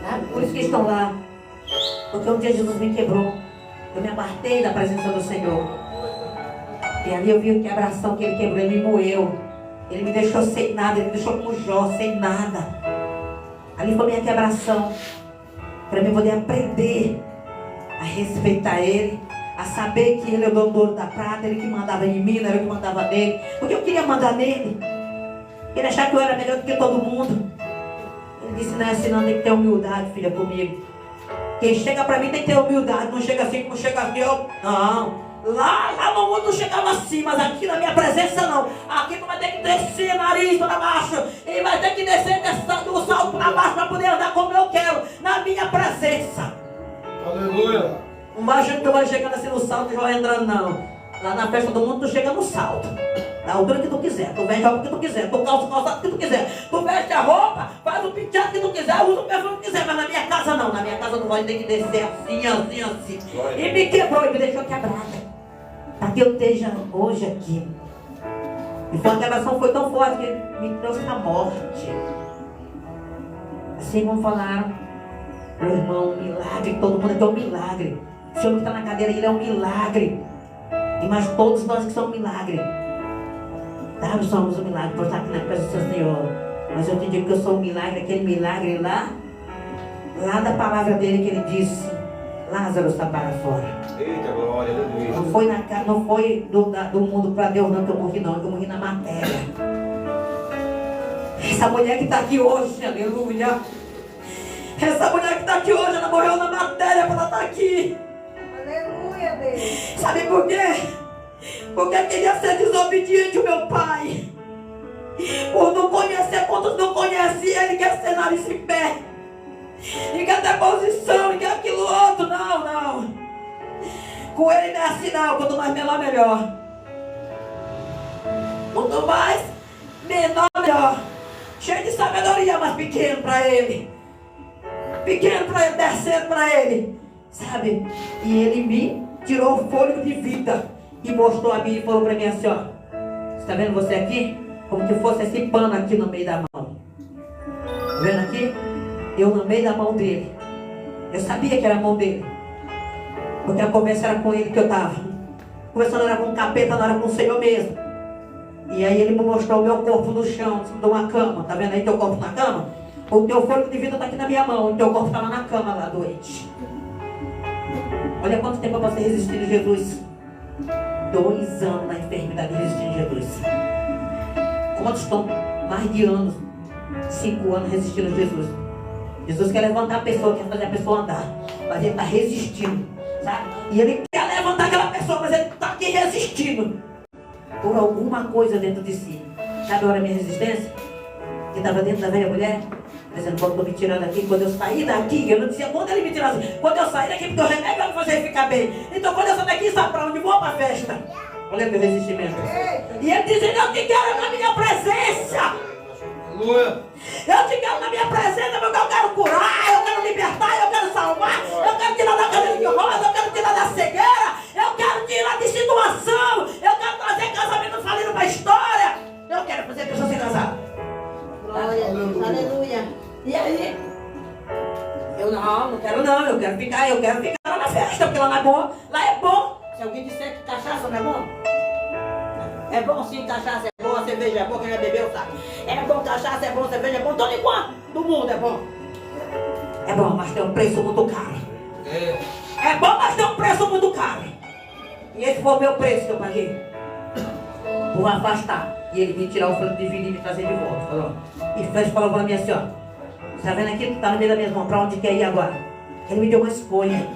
Sabe? Por isso que estão lá. Porque um dia Jesus me quebrou. Eu me apartei da presença do Senhor. E ali eu vi o quebração que ele quebrou, ele me moeu. Ele me deixou sem nada, ele me deixou como Jó, sem nada. Ali foi minha quebração. Para mim poder aprender a respeitar Ele. A saber que Ele é o dono do ouro da prata. Ele que mandava em mim, não era eu que mandava nele. Porque eu queria mandar nele. Ele achava que eu era melhor do que todo mundo. Ele disse, não é assim não, tem que ter humildade, filha, comigo. Quem chega para mim tem que ter humildade. Não chega assim como chega aqui, eu... Não. Lá no mundo chegava assim, mas aqui na minha presença não. Aqui tu vai ter que descer nariz para baixo. E vai ter que descer do salto para baixo para poder andar como eu quero. Na minha presença. Aleluia. Não vai achando que tu vai chegando assim no salto e já vai entrando, não. Lá na festa do mundo tu chega no salto. Da altura que tu quiser. Tu veste a roupa que tu quiser. Tu calça o calçado que tu quiser. Tu veste a roupa, faz o penteado que tu quiser. Usa o perfume que tu quiser. Mas na minha casa não. Na minha casa tu vai ter que descer assim, assim, assim. E me quebrou e me deixou quebrada. Para que eu esteja hoje aqui. E a quebração foi tão forte que me trouxe a morte. Assim como falaram, meu irmão, um milagre, todo mundo aqui é um milagre. O Senhor que está na cadeira, Ele é um milagre. E mais todos nós que somos milagre. Nós somos um milagre por estar aqui na presença do Senhor. Mas eu te digo que eu sou um milagre, aquele milagre lá da palavra dele que Ele disse, Lázaro está para fora. Eita, glória, aleluia. Não foi do mundo para Deus não que eu morri não, eu morri na matéria. Essa mulher que está aqui hoje, aleluia. Essa mulher que está aqui hoje, ela morreu na matéria para ela estar aqui. Aleluia, Deus. Sabe por quê? Porque queria ser desobediente o meu pai. Por não conhecer quantos não conhecia, ele quer ser nariz em pé. Ele quer ter posição, ele quer aquilo outro. Não. Com ele não é assim não. Quanto mais menor, melhor. Quanto mais menor, melhor. Cheio de sabedoria, mas pequeno para ele. Pequeno para ele, descendo para ele. Sabe? E ele me tirou o fôlego de vida. E mostrou a mim e falou para mim assim, ó. Está vendo você aqui? Como que fosse esse pano aqui no meio da mão. Tá vendo aqui? Eu no meio da mão dele. Eu sabia que era a mão dele. Porque a conversa era com ele que eu estava. Conversando era com o capeta, não era com o Senhor mesmo. E aí ele me mostrou o meu corpo no chão, de uma cama. Tá vendo aí teu corpo na cama? O teu fôlego de vida está aqui na minha mão. O teu corpo está lá na cama, lá doente. Olha quanto tempo você resistir em Jesus. 2 anos na enfermidade resistindo em Jesus. Quantos estão mais de anos? 5 anos resistindo a Jesus. Jesus quer levantar a pessoa, quer fazer a pessoa andar. Mas ele está resistindo, sabe? E ele quer levantar aquela pessoa, mas ele está aqui resistindo. Por alguma coisa dentro de si. Sabe a minha resistência? Que estava dentro da velha mulher? Dizendo, quando estou me tirando aqui, quando eu sair daqui, eu não dizia quando ele me tirasse. Quando eu sair daqui, porque o remédio vai me fazer ficar bem. Então quando eu sair daqui, sabe para onde vou? Para a festa. Olha meu resistimento. E ele dizendo, eu te quero na minha presença. Aleluia. Eu te quero na minha presença, porque eu quero curar, eu quero libertar, eu quero salvar, eu quero tirar da cadeira de rodas, eu quero tirar da cegueira, eu quero tirar de situação, eu quero trazer casamento falido para a história. Eu quero fazer pessoas se casar. Glória. Aleluia. E aí? Eu não quero não, eu quero ficar lá na festa, porque lá é bom, lá é bom. Se alguém disser que cachaça não é bom, é bom sim, cachaça é bom, a cerveja é bom, quem já bebeu sabe. É bom, cachaça é bom, cerveja é bom, todo enquanto do mundo é bom. É bom, mas tem um preço muito caro. É bom, mas tem um preço muito caro. E esse foi o meu preço que eu paguei. Por afastar. E ele me tirar o fôlego de vida e me trazer de volta. Falou. E Fred falou para mim assim, ó. Está vendo aqui? Está no meio da minha mão. Para onde quer ir agora? Ele me deu uma escolha.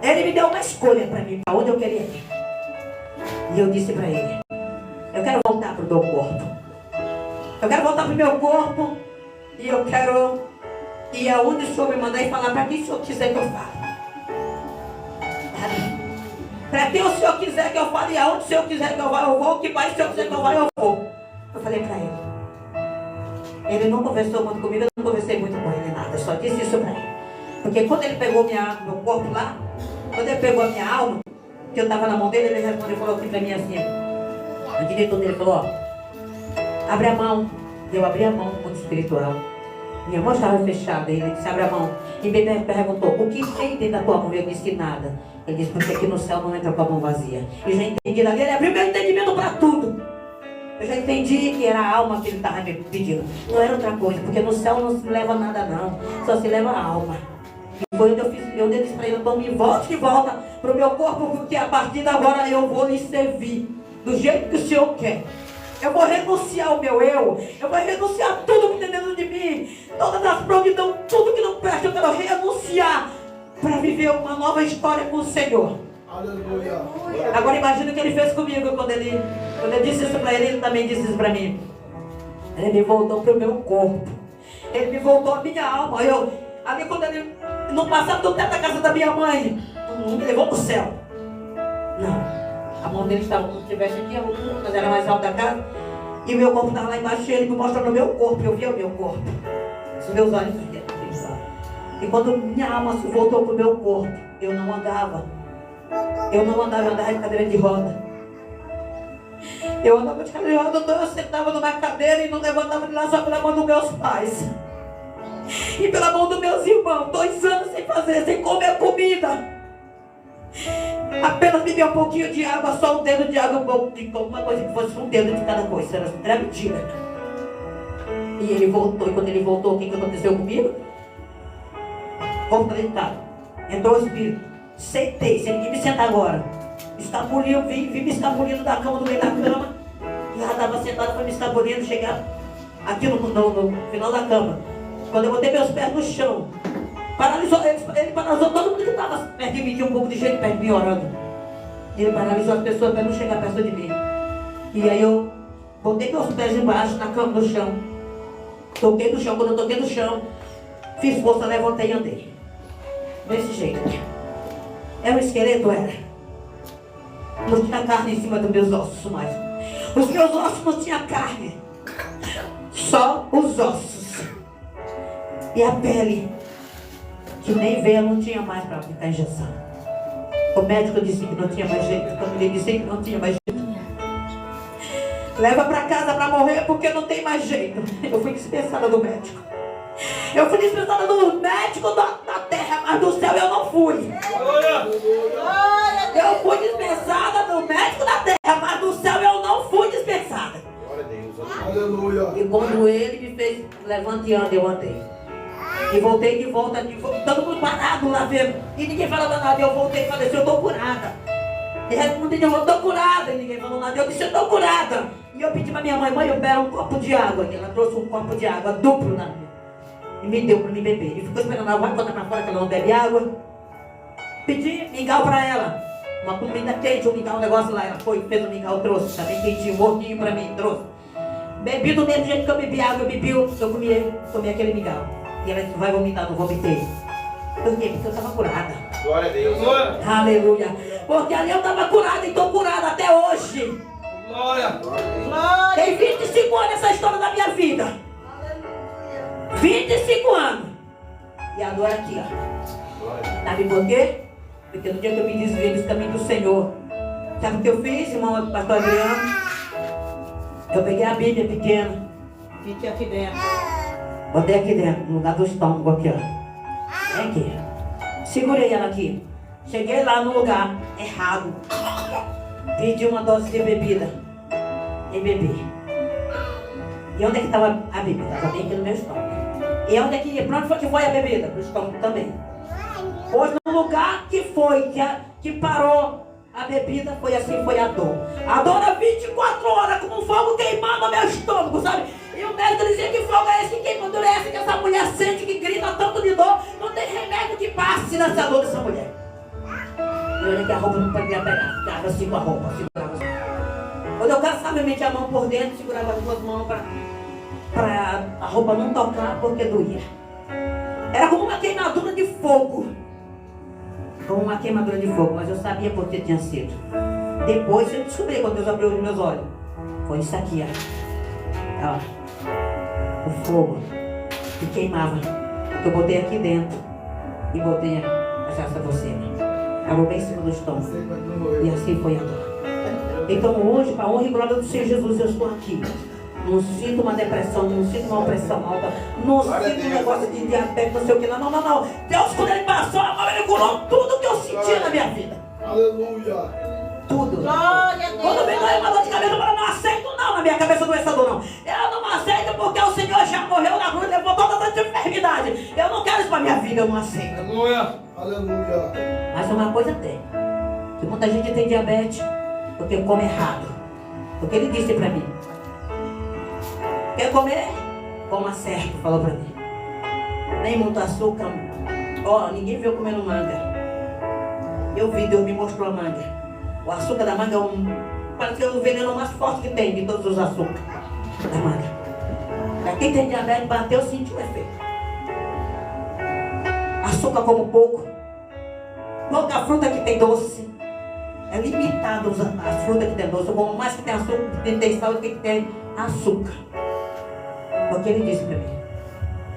Ele me deu uma escolha para mim. Para onde eu queria ir. E eu disse para ele. Eu quero voltar para o meu corpo. Eu quero voltar para o meu corpo. E eu quero ir aonde o Senhor me mandar e falar para quem o Senhor quiser que eu fale. Para quem o Senhor quiser que eu fale, e aonde o Senhor quiser que eu vá, eu vou. Que país o Senhor quiser que eu vá, eu vou. Eu falei para ele. Ele não conversou muito comigo, eu não conversei muito com ele, nada. Eu só disse isso para ele. Porque quando ele pegou meu corpo lá, quando ele pegou a minha alma, que eu estava na mão dele, ele respondeu e falou assim para mim assim. O diretor dele falou, ó, abre a mão. Eu abri a mão no mundo espiritual. Minha mão estava fechada, ele disse, abre a mão. E me perguntou, o que tem dentro da tua mão? Eu disse, nada. Ele disse, porque aqui no céu não entra com a mão vazia. E já entendi dali, ele abriu meu entendimento para tudo. Eu já entendi que era a alma que ele estava me pedindo. Não era outra coisa, porque no céu não se leva nada não. Só se leva a alma. E foi onde eu disse para ele, então me volte de volta para o meu corpo, porque a partir de agora eu vou lhe servir do jeito que o Senhor quer. Eu vou renunciar ao meu eu vou renunciar tudo que tem dentro de mim, todas as providão, tudo que não presta, eu quero renunciar para viver uma nova história com o Senhor. Aleluia. Agora imagina o que ele fez comigo quando eu disse isso para ele, ele também disse isso para mim. Ele me voltou para o meu corpo, ele me voltou a minha alma. Ali quando ele, no passado do teto da casa da minha mãe, não me levou para o céu. Não. A mão dele estava como se estivesse aqui, mas era mais alta da casa. E o meu corpo estava lá embaixo e ele me mostrando o meu corpo. Eu via o meu corpo. Os meus olhos viam. E quando minha alma se voltou para o meu corpo, eu não andava. Eu andava de cadeira de roda. Eu andava de cadeira de roda, então eu sentava numa cadeira e não levantava de lá só pela mão dos meus pais. E pela mão dos meus irmãos. 2 anos sem fazer, sem comer comida. Apenas beber um pouquinho de água, só um dedo de água, uma coisa que fosse um dedo de cada coisa. Era mentira. E ele voltou, e quando ele voltou, o que aconteceu comigo? Voltei, tá. Entrou o Espírito. Sentei, se ninguém me sentar agora. Escapuliu, vim me escapulindo da cama, do meio da cama. E ela estava sentada, foi me escapulindo, chegar aqui no final da cama. Quando eu botei meus pés no chão, paralisou, ele paralisou todo mundo que estava perto de mim, tinha um pouco de gente perto de mim orando. Ele paralisou as pessoas para não chegar perto de mim. E aí eu botei meus pés embaixo na cama, no chão. Toquei no chão, quando eu toquei no chão, fiz força, levantei e andei. Desse jeito. Era um esqueleto, era. Não tinha carne em cima dos meus ossos mais. Os meus ossos não tinham carne. Só os ossos. E a pele, que nem veia, não tinha mais para aplicar injeção. O médico disse que não tinha mais jeito. A família disse que não tinha mais jeito. Leva para casa para morrer porque não tem mais jeito. Eu fui dispensada do médico. Eu fui dispensada do médico da terra, mas do céu eu não fui. Eu fui dispensada do médico da terra, mas do céu eu não fui dispensada. Aleluia. E quando ele me fez levante e ande, eu andei. E voltei de volta, todo mundo parado lá vendo. E ninguém falava nada. Eu voltei e falei assim, eu estou curada. E respondi, eu estou curada. E ninguém falou nada. Eu disse, eu estou curada. E eu pedi para minha mãe, eu quero um copo de água. E ela trouxe um copo de água duplo na minha. E me deu para me beber. E ficou esperando, ela vai botar para fora que ela não bebe água. Pedi mingau para ela. Uma comida quente, um mingau, um negócio lá. Ela foi, fez um mingau, trouxe. Também quentinho, morninho para mim, trouxe. Bebi do mesmo jeito que eu bebi água, eu bebi, eu comi aquele mingau. E ela disse, vai vomitar, não vomitei. Por quê? Porque eu estava curada. Glória a Deus. Aleluia. Porque ali eu estava curada e estou curada até hoje. Glória. Tem 25 anos essa história da minha vida. 25 anos. E agora aqui, ó. Sabe por quê? Porque no dia que eu me desviei dos caminhos do Senhor, sabe o que eu fiz, irmão pastor Adriano? Eu peguei a Bíblia pequena, meti aqui dentro. Botei aqui dentro, no lugar do estômago aqui, ó. Vem aqui. Segurei ela aqui. Cheguei lá no lugar errado. Pedi uma dose de bebida. E bebi. E onde é que estava a bebida? Estava bem aqui no meu estômago. E onde é que ia? Para onde foi que foi a bebida? Para o estômago também. Pois no lugar que foi, que parou a bebida, foi assim, foi a dor. A dor era 24 horas, como um fogo queimando o meu estômago, sabe? E o médico dizia que fogo é esse que queima, dor é esse que essa mulher sente, que grita tanto de dor. Não tem remédio que passe nessa dor dessa mulher. E olha que a roupa não podia pegar. Ficava assim com a roupa, segurava assim. Quando eu cansava, eu metia a mão por dentro, segurava as duas mãos para a roupa não tocar, porque doía. Era como uma queimadura de fogo. Como uma queimadura de fogo, mas eu sabia por que tinha sido. Depois eu descobri, quando Deus abriu os meus olhos. Foi isso aqui, ó. O fogo que queimava. Que eu botei aqui dentro. E botei a chasta por cima. Acabou bem em cima do estômago. E assim foi a dor. Então hoje, para a honra e glória do Senhor Jesus, eu estou aqui. Não sinto uma depressão, não sinto uma opressão alta, não sinto um negócio de diabetes, não sei o que. Não. Deus, quando Ele passou a mão, Ele curou tudo que eu sentia na minha vida. Aleluia. Tudo. Glória a Deus. Quando vem lá uma dor de cabeça, eu falo, não aceito não. não, na minha cabeça não é essa dor, não. Eu não aceito porque o Senhor já morreu na cruz e levou toda a enfermidade. Eu não quero isso para minha vida, eu não aceito. Aleluia. Aleluia. Mas uma coisa tem, que muita gente tem diabetes porque come errado. Porque ele disse para mim, quer comer? Coma certo, falou para mim. Nem muito açúcar. Ó, ninguém viu comendo manga. Eu vi, Deus me mostrou a manga. O açúcar da manga parece que é o veneno mais forte que tem de todos os açúcares da manga. Pra quem tem diabetes, bateu, sentiu o efeito. Açúcar como pouco. Pouca fruta que tem doce. É limitado as frutas que tem doce. Como mais que tem açúcar, que tem sal, que tem açúcar. Porque ele disse para mim,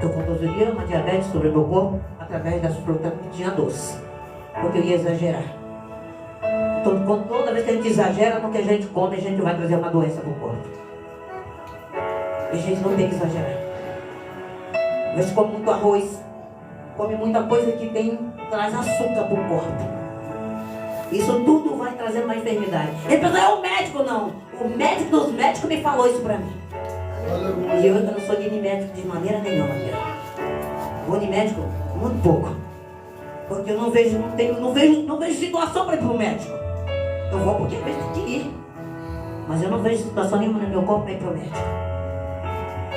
eu conduziria uma diabetes sobre o meu corpo através das frutas que tinha doce. Porque eu ia exagerar. Então, toda vez que a gente exagera no que a gente come, a gente vai trazer uma doença para o corpo. E a gente não tem que exagerar. A gente come muito arroz, come muita coisa que traz açúcar para o corpo. Isso tudo vai trazer uma enfermidade. Ele pensou, é o médico, não. O médico dos médicos me falou isso para mim. E eu não sou de médico de maneira nenhuma. Vou de médico muito pouco. Porque eu não vejo situação para ir para o médico. Eu vou porque às vezes tem que ir. Mas eu não vejo situação nenhuma no meu corpo para ir para o médico.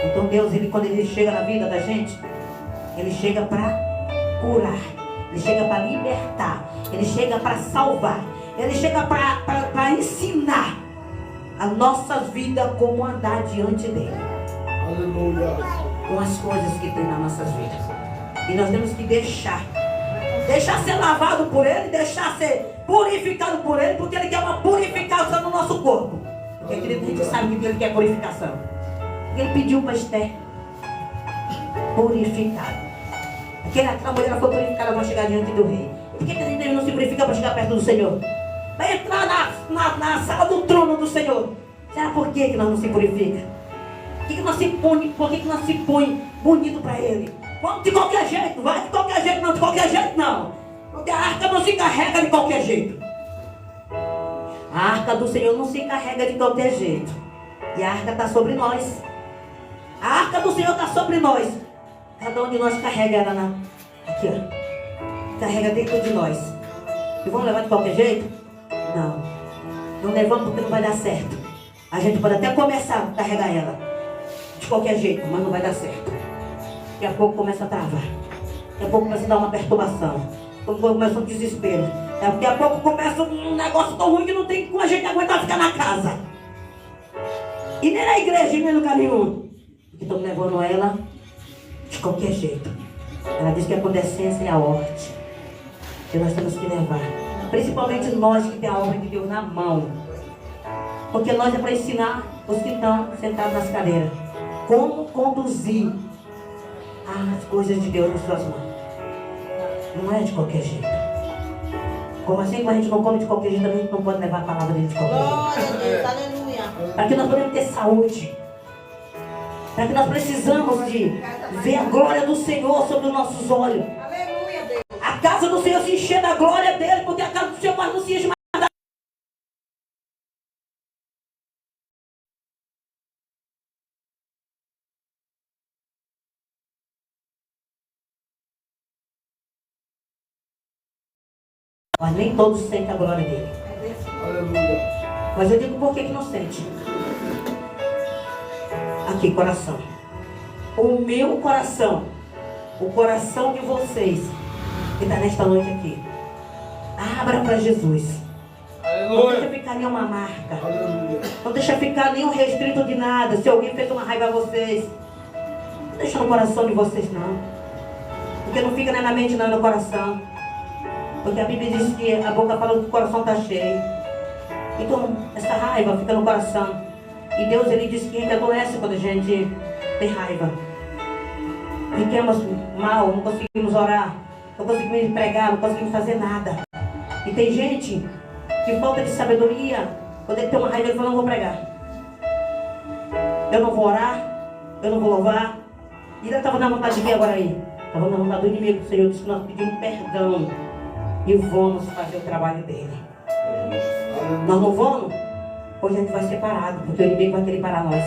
Então Deus, quando ele chega na vida da gente, ele chega para curar. Ele chega para libertar. Ele chega para salvar. Ele chega para ensinar a nossa vida como andar diante dele. Aleluia. Com as coisas que tem nas nossas vidas. E nós temos que deixar ser lavado por ele, deixar ser purificado por ele, porque ele quer uma purificação no nosso corpo. Porque a gente sabe que ele quer purificação. Ele pediu para Esther purificado. Porque aquela mulher foi purificada para chegar diante do rei. Por que a gente não se purifica para chegar perto do Senhor? Para entrar na sala do trono do Senhor. Será por que nós não se purifica? Por que nós se põe bonito para ele? Vamos de qualquer jeito, vai de qualquer jeito, não de qualquer jeito não. Porque a arca não se carrega de qualquer jeito. A arca do Senhor não se carrega de qualquer jeito. E a arca está sobre nós. A arca do Senhor está sobre nós. Cada um de nós carrega ela aqui, ó. Carrega dentro de nós. E vamos levar de qualquer jeito? Não. Não levamos porque não vai dar certo. A gente pode até começar a carregar ela de qualquer jeito, mas não vai dar certo. Daqui a pouco começa a travar. Daqui a pouco começa a dar uma perturbação. Daqui a pouco começa um desespero. Daqui a pouco começa um negócio tão ruim que não tem como a gente aguentar ficar na casa. E nem na igreja, nem em lugar nenhum. Porque estão levando ela de qualquer jeito. Ela diz que é com decência e a ordem. Que nós temos que levar. Principalmente nós que temos a obra de Deus na mão. Porque nós é para ensinar os que estão sentados nas cadeiras. Como conduzir as coisas de Deus nas suas mãos. Não é de qualquer jeito. Como assim, quando a gente não come de qualquer jeito, a gente não pode levar a palavra dele de qualquer jeito. Glória a Deus, aleluia. Para que nós podemos ter saúde. Para que nós precisamos de ver a glória do Senhor sobre os nossos olhos. Aleluia, Deus. A casa do Senhor se encher da glória dele, porque a casa do Senhor não se enche mais. Mas nem todos sentem a glória dele. Aleluia. Mas eu digo por que não sente. Aqui, coração. O meu coração. O coração de vocês que está nesta noite aqui. Abra para Jesus. Não deixa ficar nenhuma marca. Aleluia. Não deixa ficar nenhum restrito de nada. Se alguém fez uma raiva a vocês, não deixa no coração de vocês não. Porque não fica nem na mente, não, no coração. Porque a Bíblia diz que a boca fala que o coração está cheio. Então, essa raiva fica no coração. E Deus, ele diz que a gente adoece quando a gente tem raiva. Ficamos mal, não conseguimos orar, não conseguimos pregar, não conseguimos fazer nada. E tem gente que falta de sabedoria. Quando ele tem uma raiva, ele fala, não vou pregar. Eu não vou orar, eu não vou louvar. E ele estava na vontade de vir agora aí. Estava na vontade do inimigo. O Senhor disse que nós pedimos perdão. E vamos fazer o trabalho dele. Nós não vamos? hoje a gente vai ser parado, porque o inimigo vai querer parar nós.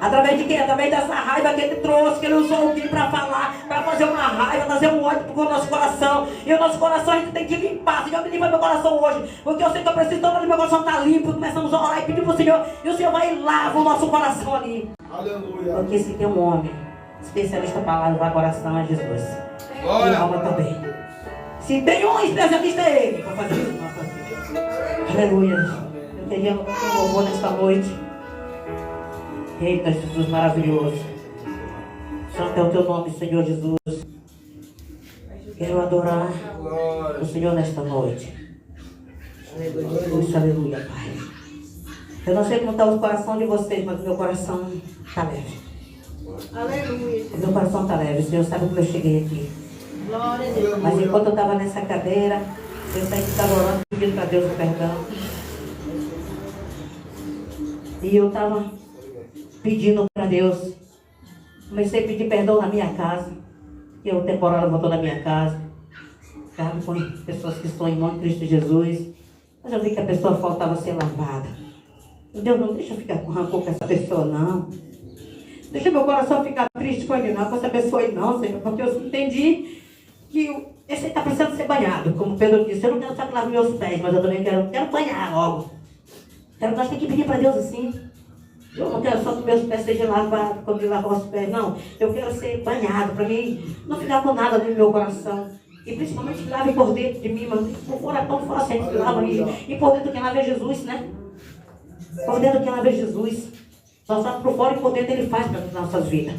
Através de quê? Através dessa raiva que ele trouxe, que ele usou alguém para falar, para fazer uma raiva, trazer um ódio para o nosso coração. E o nosso coração a gente tem que limpar. Senhor, me limpa meu coração hoje, porque eu sei que eu preciso, todo meu coração está limpo. Começamos a orar e pedir para o Senhor, e o Senhor vai e lava o nosso coração ali. Aleluia. Porque se tem um homem especialista para lavar o coração é Jesus. Glória. E a alma também. Se tem um especialista é ele para fazer isso na nossa vida. Aleluia. Eu queria um louvor nesta noite. Eita, Jesus maravilhoso. Santo é o teu nome, Senhor Jesus. Quero adorar o Senhor nesta noite. Aleluia, aleluia, Pai. Eu não sei como está o coração de vocês, mas o meu coração está leve. Aleluia. O meu coração está leve. O Senhor sabe como eu cheguei aqui. Glória a Deus. Mas enquanto eu estava nessa cadeira, eu saí que estava orando, pedindo para Deus o perdão. E eu estava pedindo para Deus. Comecei a pedir perdão na minha casa. E o temporal voltou na minha casa. Ficava com pessoas que estão em nome de Cristo Jesus. Mas eu vi que a pessoa faltava ser lavada. Deus, não deixa eu ficar com rancor com essa pessoa, não. Deixa meu coração ficar triste com ele, não. Com essa pessoa aí, não, Senhor. Porque eu entendi que esse está precisando ser banhado. Como Pedro disse, eu não quero só que lave meus pés, mas eu também quero banhar logo. Nós temos que pedir para Deus assim. Eu não quero só que meus pés sejam lavados quando ele lavar os pés, não. Eu quero ser banhado, para mim não ficar com nada no meu coração. E principalmente que lave por dentro de mim, mas por fora tão fácil, a gente lava e por dentro quem lava é Jesus, né? Por dentro quem lava é Jesus. Só sabe por fora e por dentro ele faz para as nossas vidas.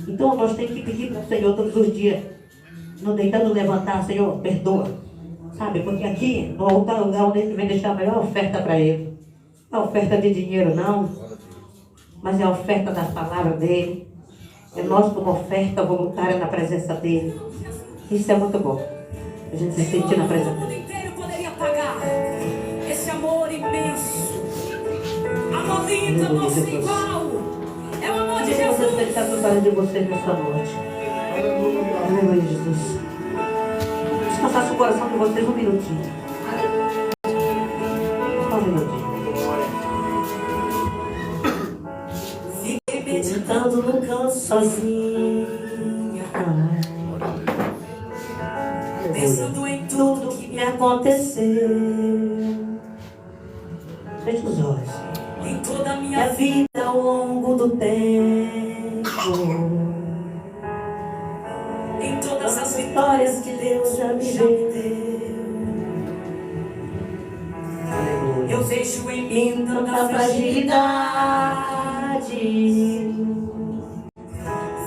Então nós temos que pedir para o Senhor todos os dias. Não deitando levantar, Senhor, perdoa. Sabe, porque aqui no altar é o lugar onde a gente vem deixar a melhor oferta para Ele. Não é oferta de dinheiro, não. Mas é a oferta da palavra dEle. É nós como oferta voluntária na presença dEle. Isso é muito bom. A gente se sentir na presença O mundo dEle. inteiro poderia pagar esse amor imenso. Amor lindo, amor sem igual. É o amor de Eu vou Jesus. estar preparando de você nessa noite. Aleluia, Jesus. Descansar seu coração de vocês um minutinho. Só um minutinho. Fiquei meditando no canto sozinha, pensando em tudo que me Aconteceu. Feche os olhos. em toda a minha Minha vida. vida ao longo do tempo. Em todas as Vitórias vitórias que Deus já me deu. eu vejo em mim Tanta tanta fragilidade,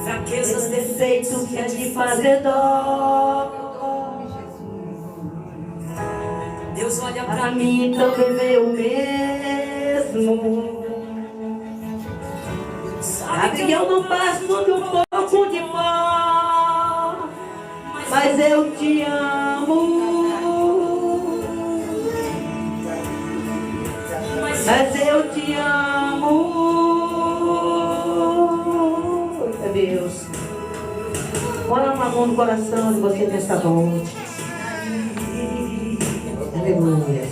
fraquezas, esses defeitos que é de fazer dó. Deus olha Pra pra mim. mim também veio o mesmo. Sabe que eu não passo de um pouco de pó, mas eu te amo. Mas eu te amo. Meu Deus. Bora uma mão no coração de você nessa noite. Aleluia.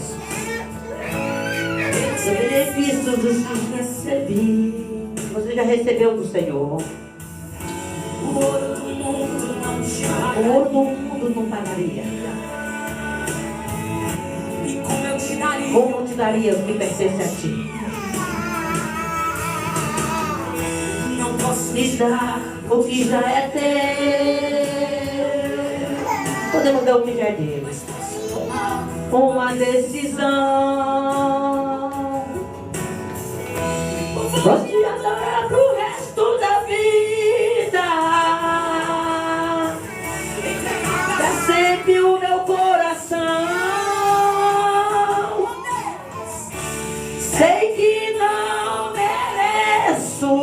O benefício dos que recebi. Você já recebeu do Senhor. O ouro do mundo não te O paga. ouro do mundo não pagaria. E como eu te daria Como eu te daria o que pertence a ti? não posso Lhe dar o que já é teu. Podemos dar o que já é dele. Uma decisão. Vou te adorar pro resto da vida. Pra sempre o meu coração. Sei que não mereço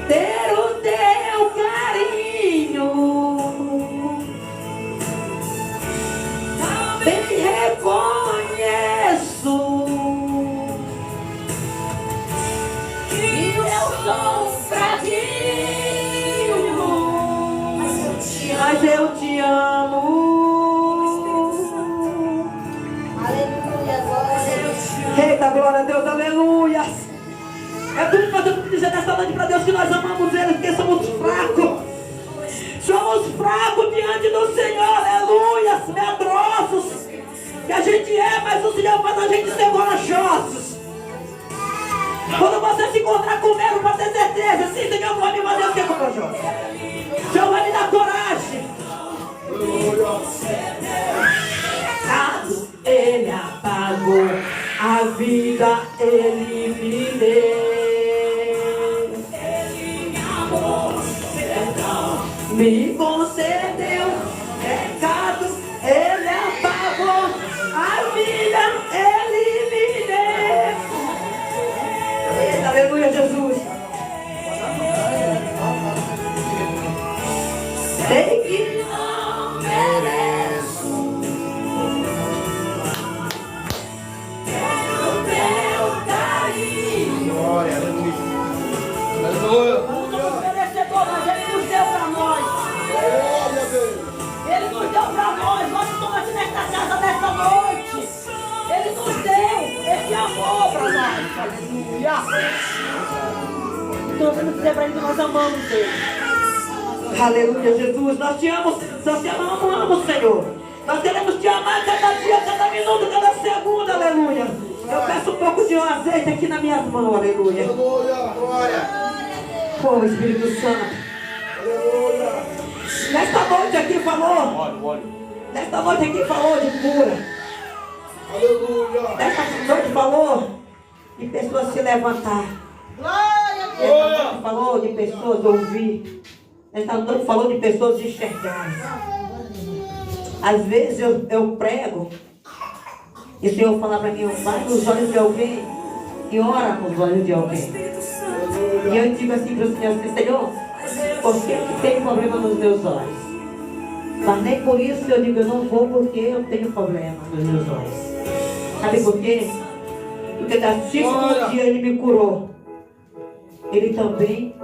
ter o teu carinho. Bem reconheço que eu sou fraquinho, mas eu te amo. Aleluia, nós temos que dizer nesta noite para Deus que nós amamos Ele, porque somos fracos. Somos fracos diante do Senhor, aleluia, medrosos. Que a gente é, mas o Senhor faz a gente ser corajosos. Quando você se encontrar com Ele, para ter certeza, sim, Senhor vai me fazer ser corajoso. O Senhor vai me dar coragem. Ele apagou, a vida Ele me deu. Ele me amou, perdão, me concedeu, pecado, Ele apagou, a vida Ele me deu. Aleluia, Jesus. Sei que não mereço o teu carinho. Glória, aleluia. Nós somos merecedores, mas Ele nos deu para nós. Ele nos deu para nós. Nós estamos aqui nesta casa nesta noite. Ele nos deu esse amor para nós. Aleluia. Então nós temos que dizer para Ele que nós amamos Ele. Aleluia, Jesus, nós te amamos, Senhor. Nós queremos te amar cada dia, cada minuto, cada segundo, aleluia. Eu peço um pouco de azeite aqui nas minhas mãos, aleluia. Oh, Espírito Santo. Nesta noite aqui falou. Nesta noite aqui falou de cura. Nesta noite falou de pessoas se levantar. Nesta noite falou de pessoas ouvir. Nesta noite falou de pessoas enxergarem. Às vezes eu prego e o Senhor fala para mim, vai nos olhos de alguém e ora com os olhos de alguém. E eu digo assim para o Senhor, Senhor, por que tem problema nos meus olhos? Mas nem por isso eu digo, eu não vou porque eu tenho problema nos meus olhos. Sabe por quê? Porque assim como um dia Ele me curou, Ele também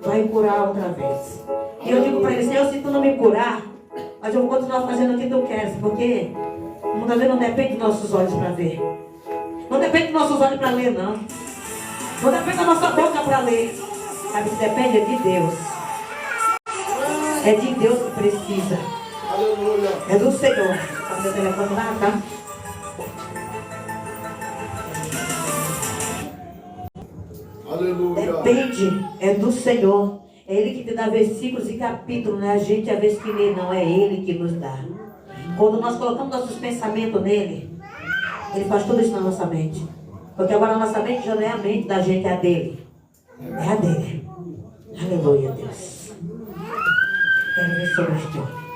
vai curar outra vez. E eu digo para Ele, Senhor, se Tu não me curar, mas eu vou continuar fazendo o que Tu queres, porque muitas vezes não depende dos nossos olhos para ver. Não depende dos nossos olhos para ler, não. Não depende da nossa boca para ler. Sabe, isso depende de Deus. É de Deus que precisa. É do Senhor. Tá meu telefone lá, tá? Aleluia. Depende, é do Senhor. É Ele que te dá versículos e capítulos, não é a gente às vezes que lê, não. É Ele que nos dá. Quando nós colocamos nossos pensamentos nele, Ele faz tudo isso na nossa mente. Porque agora a nossa mente já não é a mente da gente, é a dele. É a dele. Aleluia, Deus. Quero ver sobre isto.